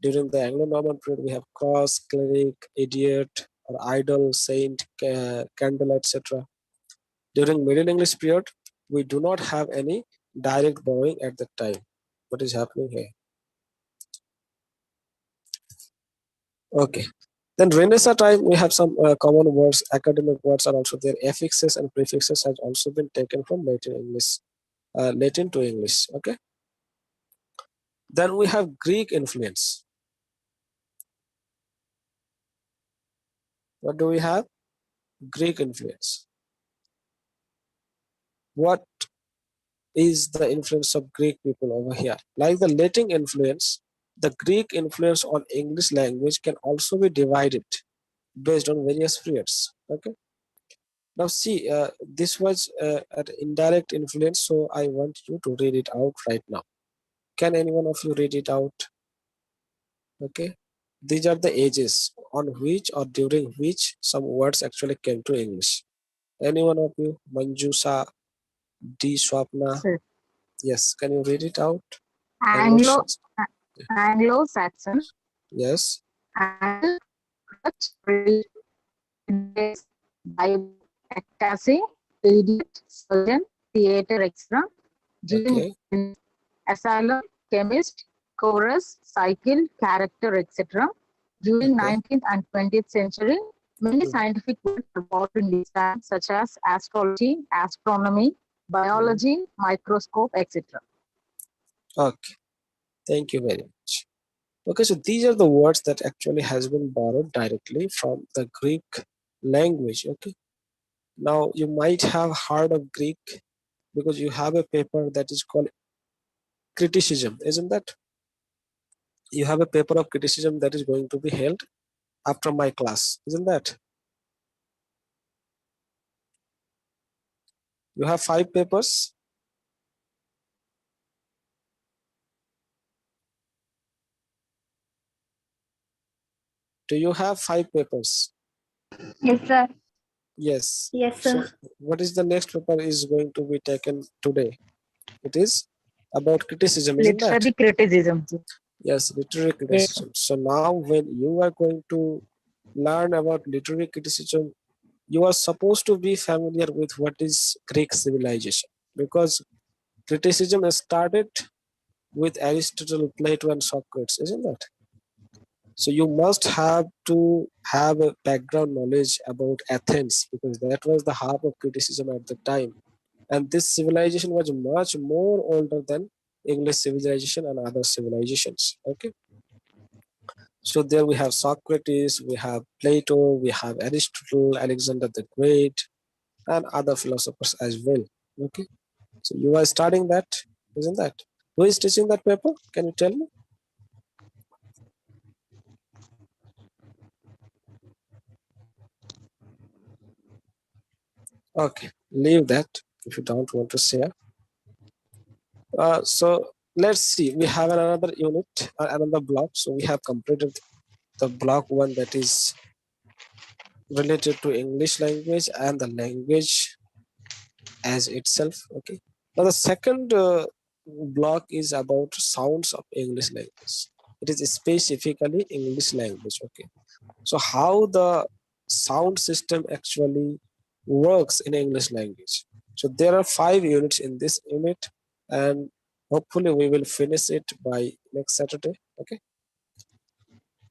During the Anglo-Norman period, we have cross, cleric, idiot, or idol, saint, candle, etc. During Middle English period, we do not have any direct borrowing at that time. What is happening here? Okay. Then Renaissance time, we have some common words. Academic words are also there. Affixes and prefixes has also been taken from Latin English, Latin to English. Okay. Then we have Greek influence. What do we have? Greek influence. What is the influence of Greek people over here? Like the Latin influence, the Greek influence on English language can also be divided based on various periods. Okay. Now see, this was an indirect influence, so I want you to read it out right now. Can any one of you read it out? Okay. These are the ages on which or during which some words actually came to English. Any one of you? Manjusa, D. Swapna. Sir. Yes. Can you read it out? Anglo Anglo-Saxon. Anglo-Saxon, Yes. Angle, Crutch, Reed, Days, Bible, Ecstasy, Idiot, Surgeon, Theater, etc. Okay. Asylum, Chemist, Chorus, Cycle, Character, etc. During Okay. 19th and 20th century, many scientific words were borrowed in this time, such as astrology, astronomy, biology, microscope, etc. Okay. Thank you very much. Okay, so these are the words that actually has been borrowed directly from the Greek language. Okay. Now you might have heard of Greek because you have a paper that is called criticism, isn't that? You have a paper of criticism that is going to be held after my class, isn't that? You have 5 papers. Do you have 5 papers? Yes, sir. Yes. Yes, So sir. what is the next paper is going to be taken today? It is about criticism, isn't that? Literary criticism. Yes, literary Yes. criticism. So now when you are going to learn about literary criticism, you are supposed to be familiar with what is Greek civilization, because criticism started with Aristotle, Plato, and Socrates, isn't that? So you must have to have a background knowledge about Athens, because that was the hub of criticism at the time. And this civilization was much more older than English civilization and other civilizations. Okay. So there we have Socrates, we have Plato, we have Aristotle, Alexander the Great, and other philosophers as well. Okay. So you are studying that, isn't that? Who is teaching that paper? Can you tell me? Okay, leave that if you don't want to share. So let's see. We have another unit, another block. So we have completed the block 1, that is related to English language and the language as itself. Okay. Now the second block is about sounds of English language. It is specifically English language. Okay. So how the sound system actually works in English language. So there are 5 units in this unit, and hopefully we will finish it by next Saturday. Okay.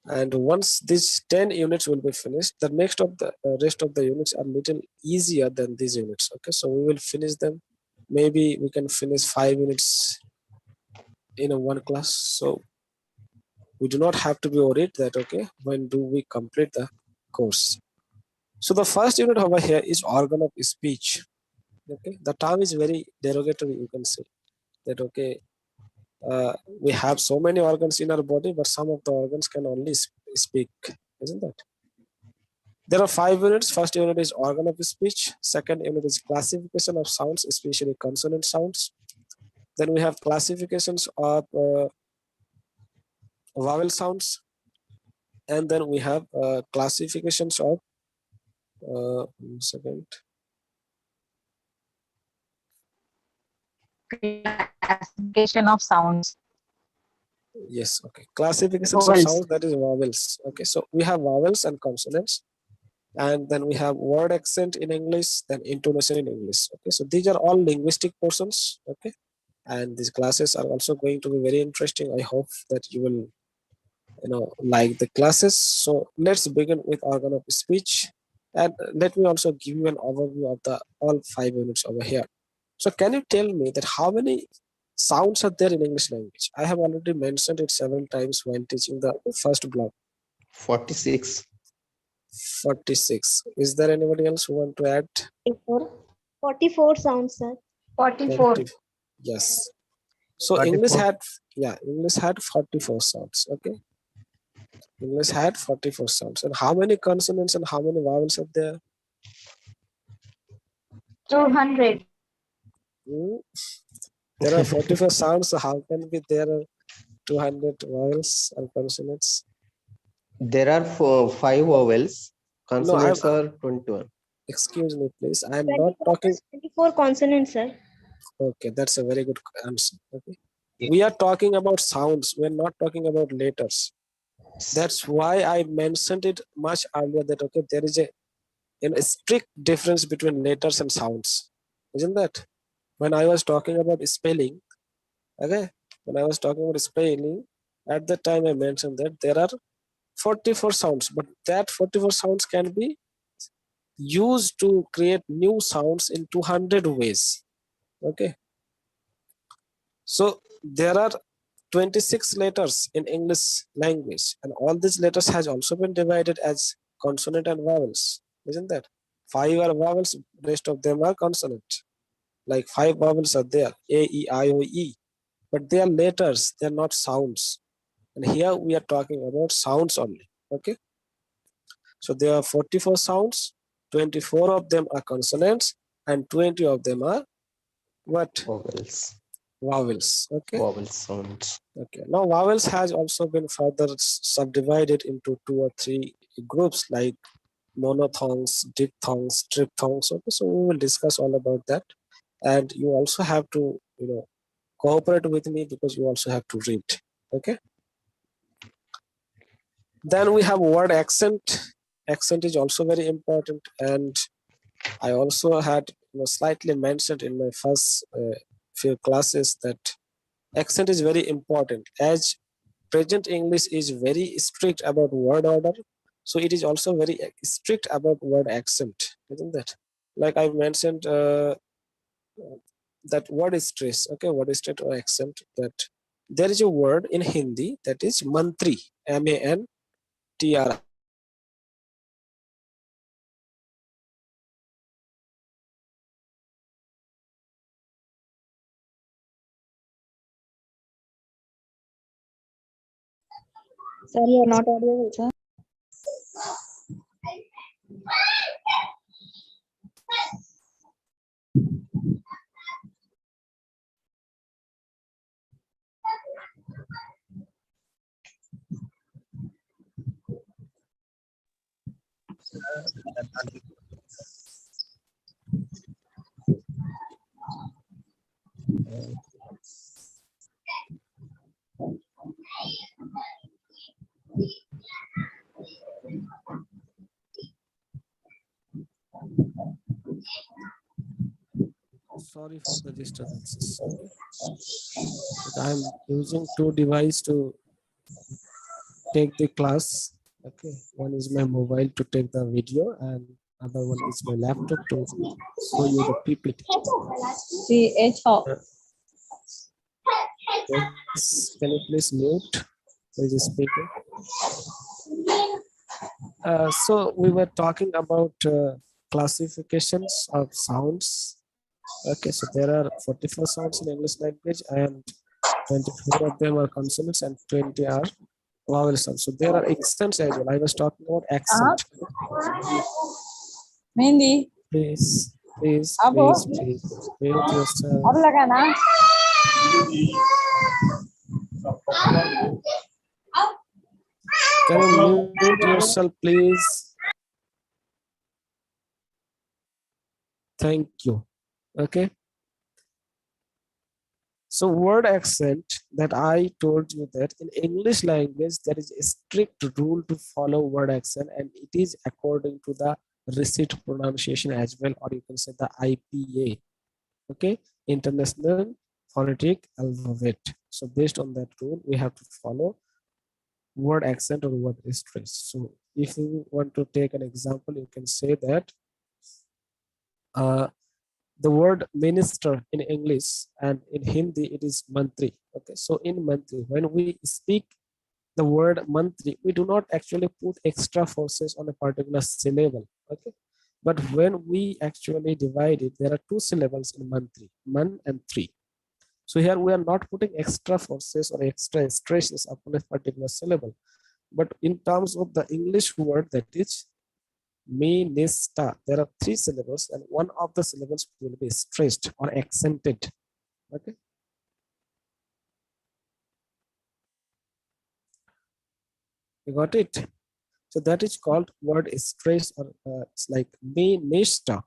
And once these 10 units will be finished, the next of the rest of the units are little easier than these units. Okay, so we will finish them. Maybe we can finish 5 units in a one class. So we do not have to be worried that, okay, when do we complete the course. So the first unit over here is organ of speech. Okay, the term is very derogatory. You can say that, okay, we have so many organs in our body, but some of the organs can only speak, isn't that? There are 5 units. First unit is organ of speech. Second unit is classification of sounds, especially consonant sounds. Then we have classifications of vowel sounds. And then we have classifications of, 1 second. Classification of sounds. Yes, okay. Classifications of Vowels. sounds, that is vowels. Okay, so we have vowels and consonants. And then we have word accent in English, then intonation in English. Okay, so these are all linguistic portions. Okay, and these classes are also going to be very interesting. I hope that you will, like the classes. So let's begin with organ of speech, and let me also give you an overview of the all 5 units over here. So can you tell me that how many sounds are there in English language? I have already mentioned it several times when teaching the first block. 46. 46. Is there anybody else who want to add? 44 sounds, sir. 44. 40. Yes. So 44. English had 44 sounds. Okay. English had 44 sounds. And how many consonants and how many vowels are there? 200. Hmm? There are 44 sounds, so how can be there are 200 vowels and consonants? There are 5 vowels. No, Consonants are 21. excuse me, please. I am not talking. 24 consonants, sir. Okay, that's a very good answer. Okay. We are talking about sounds. We are not talking about letters. That's why I mentioned it much earlier that, okay, there is a strict difference between letters and sounds. Isn't that? When I was talking about spelling, okay, when I was talking about spelling, at that time I mentioned that there are 44 sounds, but that 44 sounds can be used to create new sounds in 200 ways. Okay, so there are 26 letters in English language, and all these letters has also been divided as consonant and vowels, isn't that? 5 are vowels, rest of them are consonant. Like 5 vowels are there, A, E, I, O, E, but they are letters, they are not sounds. And here we are talking about sounds only. Okay, so there are 44 sounds, 24 of them are consonants, and 20 of them are what? Vowels. Vowels. Okay. Vowel sounds. Okay. Now vowels has also been further subdivided into 2 or 3 groups like monophthongs, diphthongs, triphthongs. Okay, so we will discuss all about that, and you also have to cooperate with me because you also have to read. Okay. Then we have word accent. Accent is also very important, and I also had slightly mentioned in my first few classes that accent is very important, as present English is very strict about word order, so it is also very strict about word accent, isn't that? Like I mentioned that word stress. Okay, word stress or accent, that there is a word in Hindi that is mantri, MANTRI. Sir, you are not audible, sir. Sorry for the disturbances. Okay, but I'm using 2 devices to take the class. Okay, one is my mobile to take the video, and other one is my laptop to show you the PPT. Yes, can you please mute who is speaking? So we were talking about classifications of sounds. Okay, so there are 44 sounds in English language, and 24 of them are consonants and 20 are vowel sounds. So there are accents as well. I was talking about accent. Mendi. Please, please, Abo. please, please mute yourself. अब लगा ना Can you mute yourself, please? Thank you. Okay. So word accent, that I told you that in English language there is a strict rule to follow word accent, and it is according to the receipt pronunciation as well, or you can say the IPA. Okay, International Phonetic Alphabet. So based on that rule, we have to follow word accent or word stress. So if you want to take an example, you can say that the word minister in English, and in Hindi it is mantri. Okay, so in mantri, when we speak the word mantri, we do not actually put extra forces on a particular syllable. Okay, but when we actually divide it, there are 2 syllables in mantri, man and tri. So here we are not putting extra forces or extra stresses upon a particular syllable, but in terms of the English word, that is minister, there are 3 syllables, and one of the syllables will be stressed or accented. Okay, you got it? So that is called word stress, or it's like minister.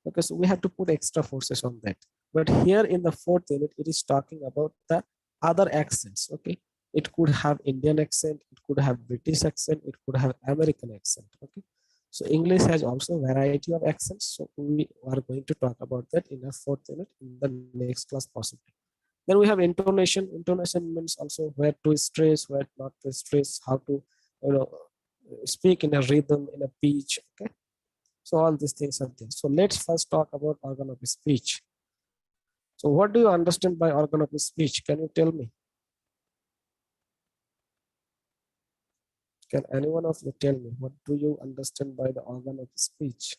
Okay, so we have to put extra forces on that. But here in the 4th unit, it is talking about the other accents. Okay, it could have Indian accent, it could have British accent, it could have American accent. Okay, so English has also a variety of accents. So we are going to talk about that in the 4th unit in the next class possibly. Then we have intonation. Intonation means also where to stress, where not to stress, how to speak in a rhythm, in a pitch. Okay, so all these things are there. So let's first talk about organ of speech. So what do you understand by organ of speech? Can you tell me? Can anyone of you tell me what do you understand by the organ of speech?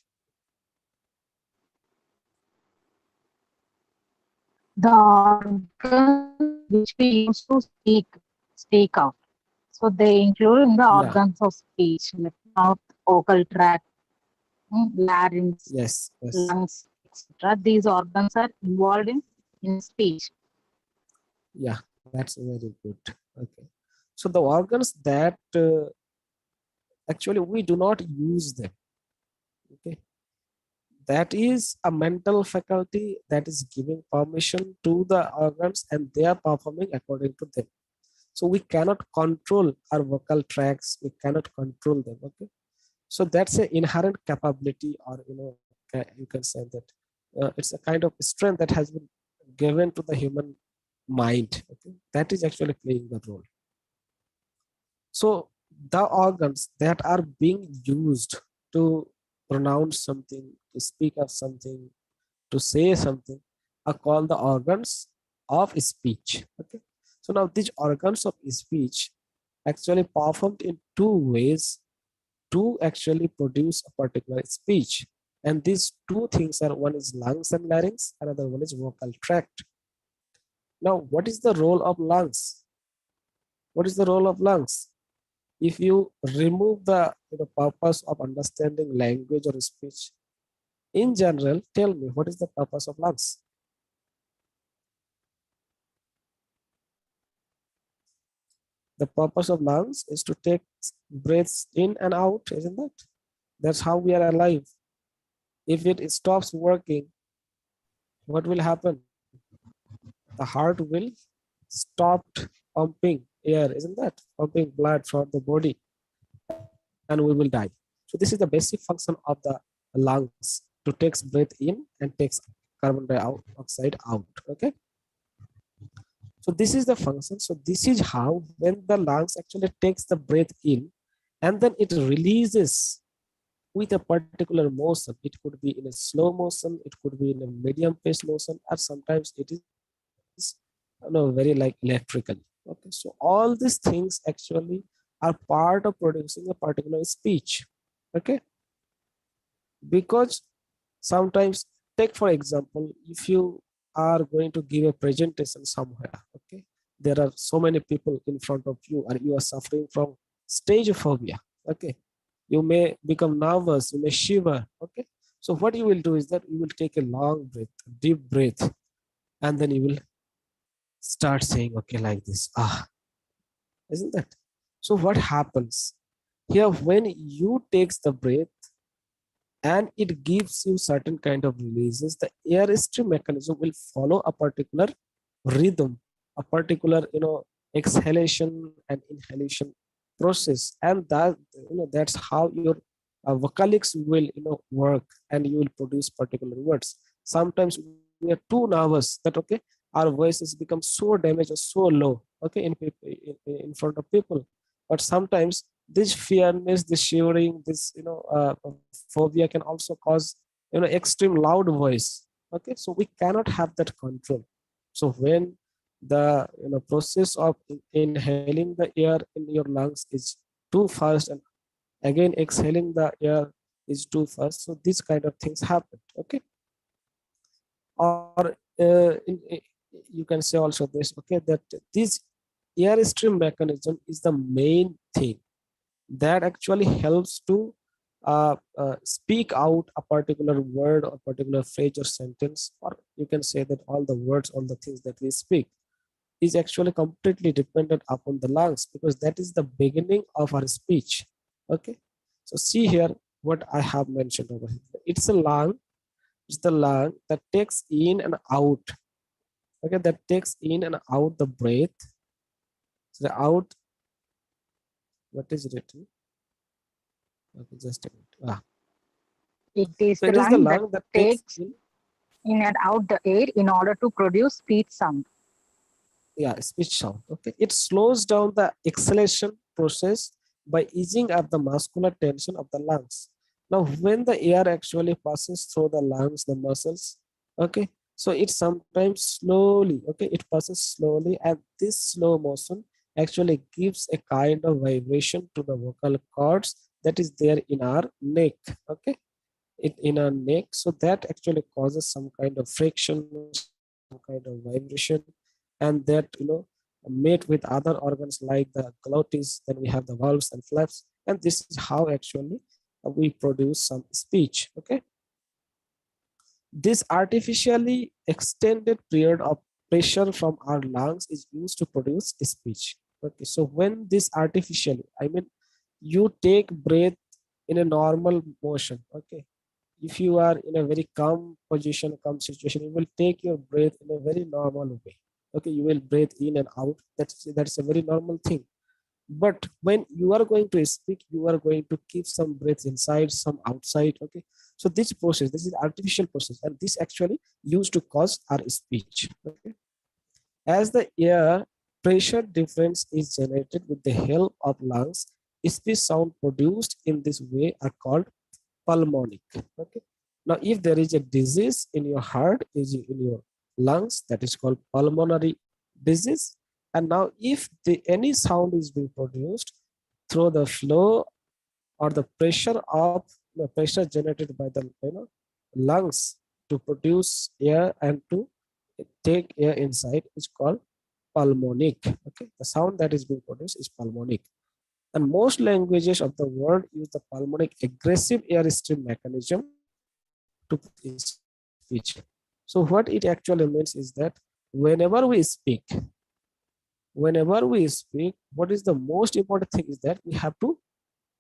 The organs which we use to speak out. So they include in the Yeah. organs of speech, like mouth, vocal tract, larynx, Yes. lungs, etc. These organs are involved in speech. Yeah, that's very good. Okay. So the organs that actually we do not use them. Okay. That is a mental faculty that is giving permission to the organs and they are performing according to them. So we cannot control our vocal tracts. We cannot control them. Okay. So that's an inherent capability, or you can say that it's a kind of strength that has been given to the human mind. Okay, that is actually playing the role. So the organs that are being used to pronounce something, to speak of something, to say something, are called the organs of speech. Okay, so now these organs of speech actually performed in two ways to actually produce a particular speech. And these two things are, one is lungs and larynx, another one is vocal tract. Now, what is the role of lungs? What is the role of lungs? If you remove the purpose of understanding language or speech, in general, tell me, what is the purpose of lungs? The purpose of lungs is to take breaths in and out, isn't it? That's how we are alive. If it stops working, what will happen? The heart will stop pumping air, isn't that? Pumping blood from the body, and we will die. So this is the basic function of the lungs, to take breath in and takes carbon dioxide out. Okay. So this is the function. So this is how, when the lungs actually takes the breath in and then it releases with a particular motion. It could be in a slow motion, it could be in a medium pace motion, or sometimes it is very like electrical. Okay, so all these things actually are part of producing a particular speech. Okay, because sometimes, take for example, if you are going to give a presentation somewhere, okay, there are so many people in front of you and you are suffering from stage phobia. Okay, you may become nervous, you may shiver. Okay, so what you will do is that you will take a long breath, deep breath, and then you will start saying, okay, like this, isn't that? So what happens here, when you takes the breath and it gives you certain kind of releases, the airstream mechanism will follow a particular rhythm, a particular exhalation and inhalation process, and that that's how your vocalics will work, and you will produce particular words. Sometimes we are too nervous that, okay, our voices become so damaged or so low, okay, in people, in front of people. But sometimes this fearness, this shivering, this phobia can also cause extreme loud voice. Okay, so we cannot have that control. So when the process of inhaling the air in your lungs is too fast, and again exhaling the air is too fast, so these kind of things happen. Okay, or you can say also this, okay, that this airstream mechanism is the main thing that actually helps to speak out a particular word or particular phrase or sentence, or you can say that all the words, all the things that we speak is actually completely dependent upon the lungs, because that is the beginning of our speech. Okay, so see here what I have mentioned over here. It's the lung that takes in and out. Okay, that takes in and out the breath. So the out, what is written? Okay, just a minute. It is So the it is the lung that lung that takes takes in and out the air in order to produce speech sound. speech sound. Okay, it slows down the exhalation process by easing up the muscular tension of the lungs. Now, when the air actually passes through the lungs, the muscles, okay, so it sometimes slowly, okay, it passes slowly, and this slow motion actually gives a kind of vibration to the vocal cords that is there in our neck, okay, it in our neck. So that actually causes some kind of friction, some kind of vibration, and that, mate with other organs like the glottis, then we have the valves and flaps, and this is how actually we produce some speech, okay. This artificially extended period of pressure from our lungs is used to produce speech, okay. So when this artificially, I mean, you take breath in a normal motion, okay, if you are in a very calm position, calm situation, you will take your breath in a very normal way, okay, you will breathe in and out, that's a very normal thing. But when you are going to speak, you are going to keep some breath inside, some outside, okay. So this process, this is artificial process, and this actually used to cause our speech, okay. As the air pressure difference is generated with the help of lungs, speech sound produced in this way are called pulmonic, okay. Now if there is a disease in your heart, is in your lungs, that is called pulmonary disease. And now if any sound is being produced through the flow or the pressure of the pressure generated by the, lungs to produce air and to take air inside is called pulmonic, okay. The sound that is being produced is pulmonic. And most languages of the world use the pulmonic aggressive airstream mechanism to produce speech. So what it actually means is that whenever we speak, what is the most important thing is that we have to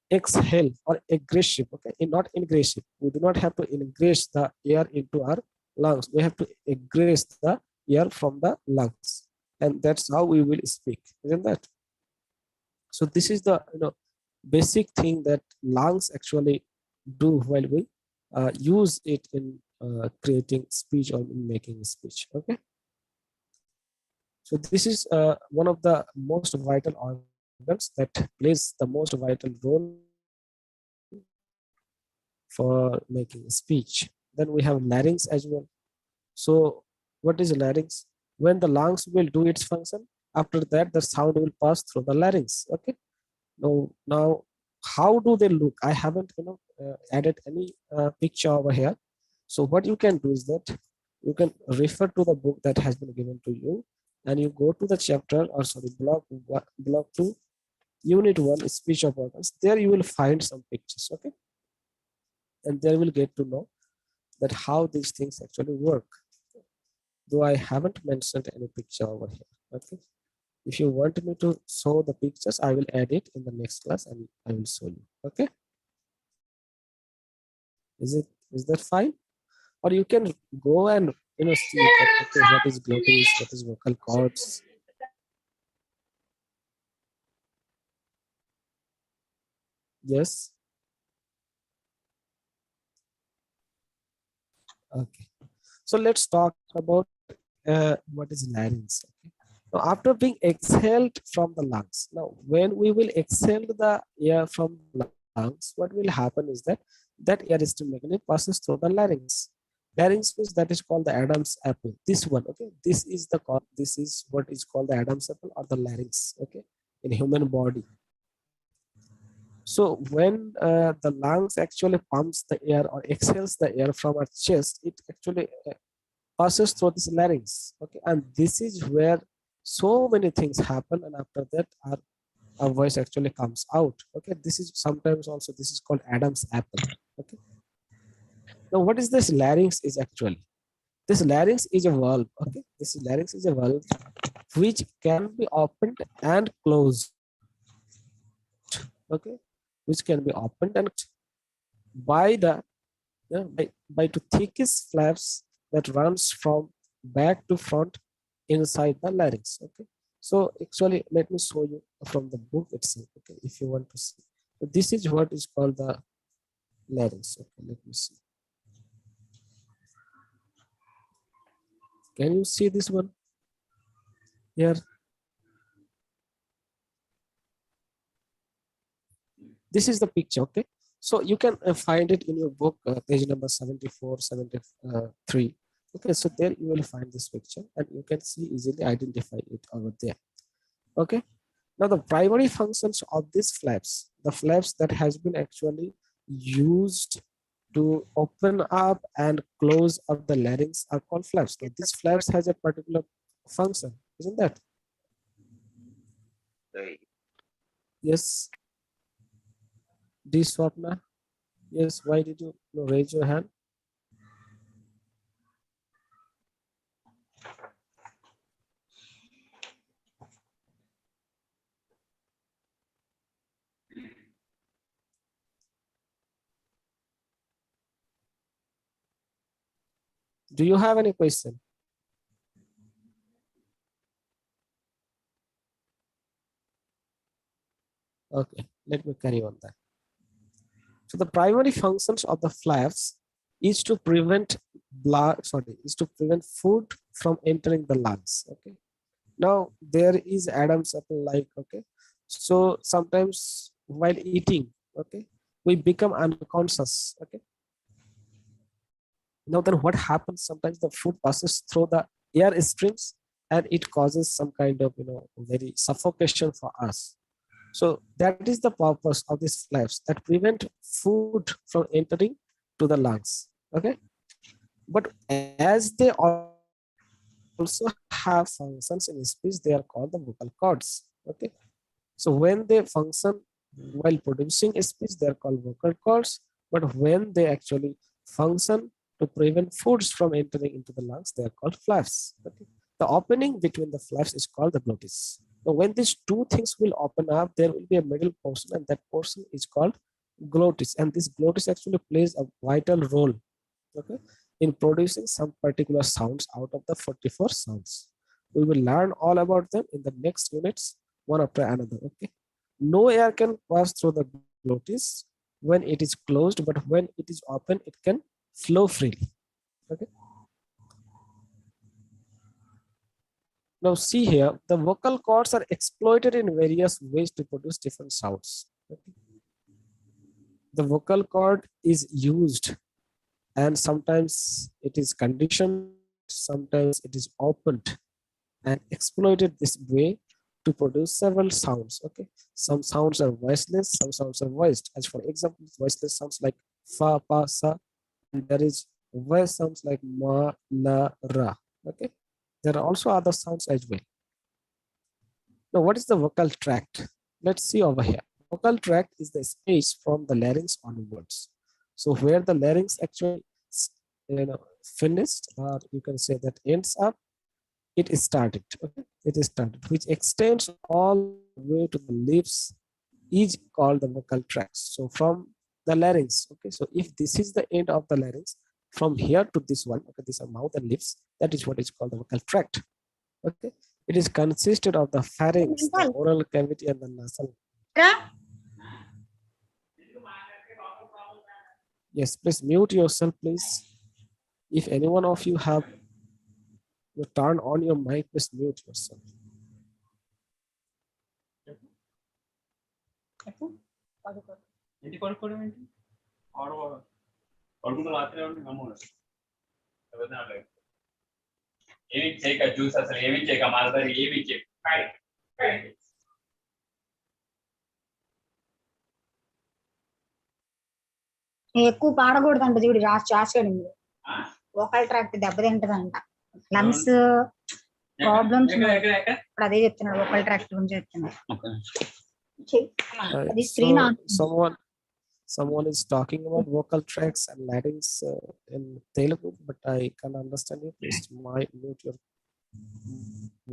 exhale or aggressive, okay, and not ingressive. We do not have to ingress the air into our lungs. We have to egress the air from the lungs, and that's how we will speak, isn't that? So this is the, basic thing that lungs actually do while we use it in creating speech or in making speech, okay. So this is one of the most vital organs that plays the most vital role for making speech. Then we have larynx as well. So what is larynx? When the lungs will do its function, after that the sound will pass through the larynx, okay. Now how do they look? I haven't, added any picture over here. So what you can do is that you can refer to the book that has been given to you, and you go to the chapter, or sorry, block 2, unit 1, speech of organs. There you will find some pictures, okay, and there will get to know that how these things actually work. Though I haven't mentioned any picture over here, okay. If you want me to show the pictures, I will add it in the next class and I will show you, okay. Is that fine? Or you can go and, see that, okay, what is glottis, what is vocal cords. Yes. Okay. So let's talk about what is larynx. Okay. Now, after being exhaled from the lungs, now when we will exhale the air from the lungs, what will happen is that air stream mechanism passes through the larynx. Larynx means that is called the Adam's apple. This one, okay, this is what is called the Adam's apple or the larynx, okay, in human body. So when the lungs actually pumps the air or exhales the air from our chest, it actually passes through this larynx, okay, and this is where so many things happen, and after that our voice actually comes out, okay. This is sometimes also, this is called Adam's apple, okay. Now what is this larynx is actually? This larynx is a valve, okay. This larynx is a valve which can be opened and closed, okay, which can be opened and by the, by two thickest flaps that runs from back to front inside the larynx, okay. So actually let me show you from the book itself, okay, if you want to see. So this is what is called the larynx, okay. Let me see. Can you see this one here? This is the picture, okay? So you can find it in your book, page number 74, 73. Okay, so there you will find this picture and you can see easily identify it over there. Okay, now the primary functions of these flaps, the flaps that has been actually used to open up and close up the larynx are called flaps. Now these flaps has a particular function, isn't that? Yes. D Swapna? Yes, why did you raise your hand? Do you have any question? Okay, let me carry on that. So the primary functions of the flaps is to prevent food from entering the lungs. Okay. Now there is Adam's apple like, okay. So sometimes while eating, okay, we become unconscious. Okay. Now then what happens, sometimes the food passes through the air streams and it causes some kind of very suffocation for us. So that is the purpose of these flaps that prevent food from entering to the lungs. Okay, but as they also have functions in speech, they are called the vocal cords. Okay, so when they function while producing a speech, they are called vocal cords. But when they actually function to prevent foods from entering into the lungs, they are called flaps. Okay? The opening between the flaps is called the glottis. Now, when these two things will open up, there will be a middle portion, and that portion is called glottis. And this glottis actually plays a vital role, okay, in producing some particular sounds out of the 44 sounds. We will learn all about them in the next units, one after another. Okay. No air can pass through the glottis when it is closed, but when it is open, it can flow freely. Okay. Now see here, the vocal cords are exploited in various ways to produce different sounds. Okay. The vocal cord is used and sometimes it is conditioned, sometimes it is opened and exploited this way to produce several sounds. Okay, some sounds are voiceless, some sounds are voiced. As for example, voiceless sounds like fa, pa, sa, and there is voice sounds like ma, la, ra. Okay, there are also other sounds as well. Now, what is the vocal tract? Let's see over here. Vocal tract is the space from the larynx onwards. So where the larynx actually finished, or you can say that ends up, it is started. Okay? It is started, which extends all the way to the lips, is called the vocal tract. So from the larynx, okay. So if this is the end of the larynx, from here to this one, okay, these are mouth and lips. That is what is called the vocal tract. Okay, it is consisted of the pharynx, the oral cavity, and the nasal. Yes, please mute yourself, please. If any one of you have turn on your mic, please mute yourself. ఎక్కువ పాడకూడదంట చూడు రాసుకోండి vocal tract దెబ్బతింటదంట lungs problems ఇప్పుడు అదే చెప్తున్నాడు vocal tract గురించి చెప్తున్నాడు అది screen someone is talking about vocal tracts and larynx in Telugu, but I can't understand you. Please mute your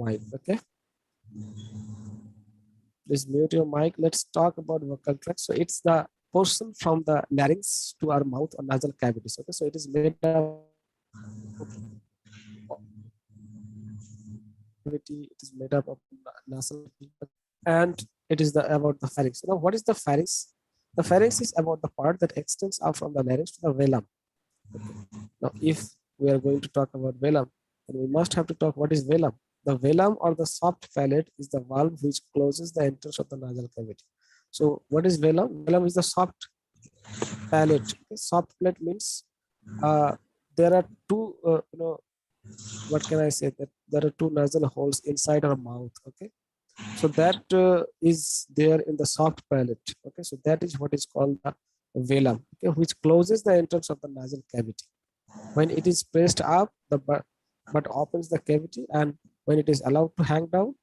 mic. Okay, please mute your mic. Let's talk about vocal tracts. So it's the portion from the larynx to our mouth or nasal cavities. Okay, so it is made of cavity, it is made up of nasal, and it is about the pharynx. Now, what is the pharynx? The pharynx is about the part that extends out from the larynx to the velum. Okay. Now, if we are going to talk about velum, then we must have to talk what is velum. The velum or the soft palate is the valve which closes the entrance of the nasal cavity. So what is velum? Velum is the soft palate. Okay? Soft palate means there are two, what can I say, that there are two nasal holes inside our mouth. Okay, so that is there in the soft palate. Okay, so that is what is called the velum. Okay, which closes the entrance of the nasal cavity. When it is pressed up, the butt opens the cavity, and when it is allowed to hang down,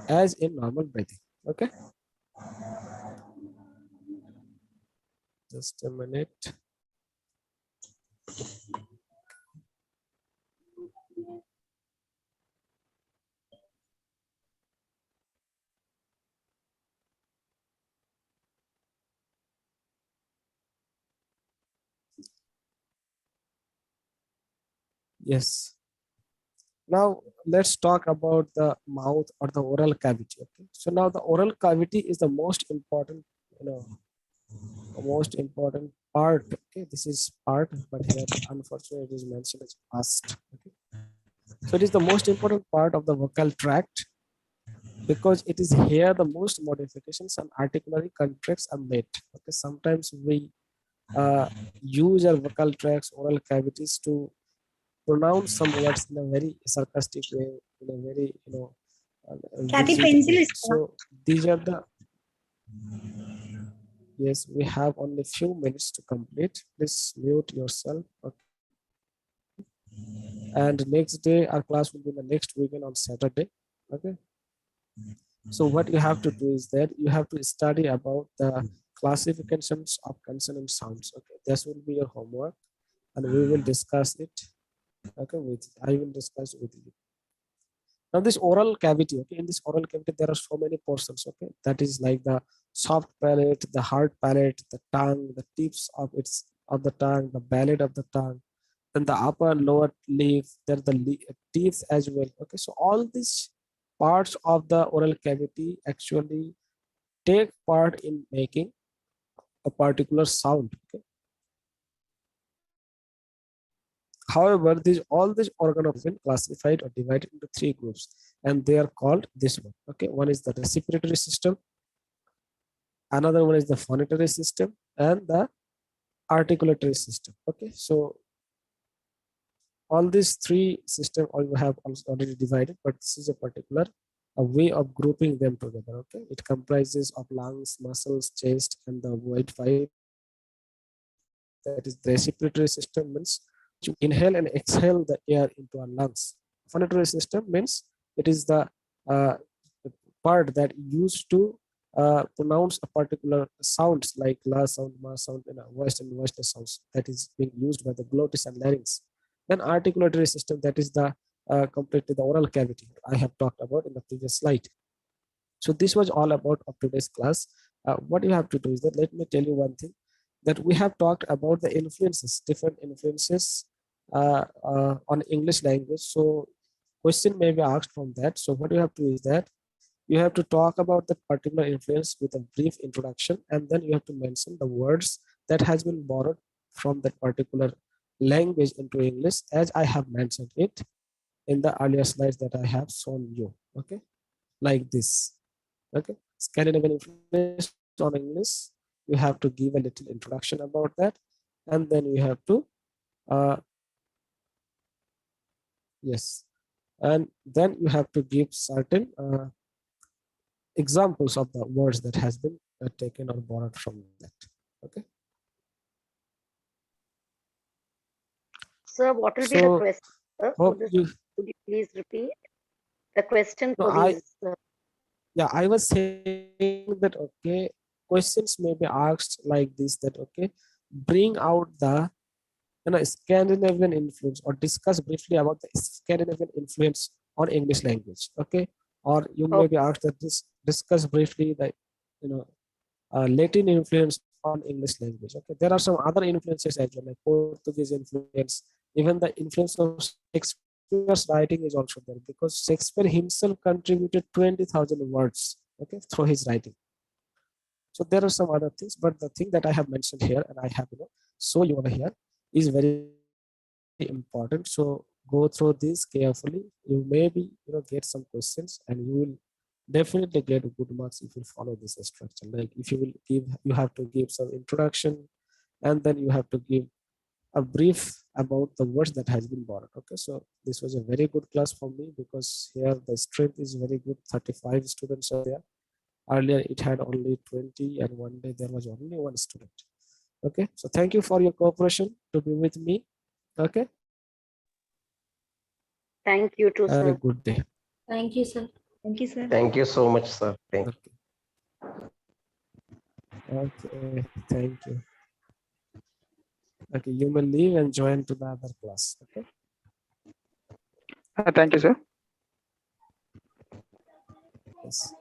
as in normal breathing. Okay, just a minute. Yes. Now let's talk about the mouth or the oral cavity. Okay. So now the oral cavity is the most important, most important part. Okay, this is part, but here unfortunately it is mentioned as past. Okay. So it is the most important part of the vocal tract because it is here the most modifications and articulatory contracts are made. Okay, sometimes we use our vocal tracts, oral cavities to pronounce some words in a very sarcastic way, in a very Kathy, vivid pencil way. is So these are the, yes, we have only few minutes to complete. Please mute yourself. Okay. And next day our class will be the next weekend on Saturday. Okay. So what you have to do is that you have to study about the classifications of consonant sounds. Okay, this will be your homework, and we will discuss it. Okay, I will discuss with you. Now this oral cavity. Okay, in this oral cavity there are so many portions. Okay, that is like the soft palate, the hard palate, the tongue, the tips of the tongue, the palate of the tongue, then the upper and lower leaf, there are the teeth as well. Okay, so all these parts of the oral cavity actually take part in making a particular sound. Okay. However, all these organs have been classified or divided into three groups, and they are called this one. Okay, one is the respiratory system, another one is the phonatory system, and the articulatory system. Okay, so all these three systems we have also already divided, but this is a particular a way of grouping them together. Okay, it comprises of lungs, muscles, chest, and the white pipe. That is the respiratory system means you inhale and exhale the air into our lungs. Phonatory system means it is the uh, part that used to pronounce a particular sounds like la sound, ma sound, and voiced and voiceless sounds that is being used by the glottis and larynx. Then articulatory system, that is the completely the oral cavity I have talked about in the previous slide. So this was all about of today's class. What you have to do is that let me tell you one thing, that we have talked about the influences, different influences on English language. So question may be asked from that. So what you have to do is that you have to talk about that particular influence with a brief introduction, and then you have to mention the words that has been borrowed from that particular language into English, as I have mentioned it in the earlier slides that I have shown you. Okay, like this. Okay, Scandinavian influence on English. You have to give a little introduction about that, and then you have to yes, and then you have to give certain examples of the words that has been taken or borrowed from that. Okay, Sir, what will be the so question, sir, for hope this? you. Could you please repeat the question No, for these? yeah, I was saying that okay, questions may be asked like this, that okay, bring out the Scandinavian influence, or discuss briefly about the Scandinavian influence on English language. Okay, or you may be asked that discuss briefly the you know Latin influence on English language. Okay, there are some other influences as well, like Portuguese influence, even the influence of Shakespeare's writing is also there, because Shakespeare himself contributed 20,000 words, okay, through his writing. So there are some other things, but the thing that I have mentioned here and I have show you over here is very important. So go through this carefully. You maybe get some questions, and you will definitely get good marks if you follow this structure. Like if you will give, you have to give some introduction, and then you have to give a brief about the words that has been borrowed. Okay, so this was a very good class for me because here the strength is very good. 35 students are there. Earlier it had only 20, and one day there was only one student. Okay, so thank you for your cooperation to be with me. Okay, Thank you too, have a sir. good day. Thank you, sir. Thank you, sir. Thank you so much, sir. Thank you. Okay, thank you. Okay, you may leave and join to the other class. Okay. Thank you, sir. Yes.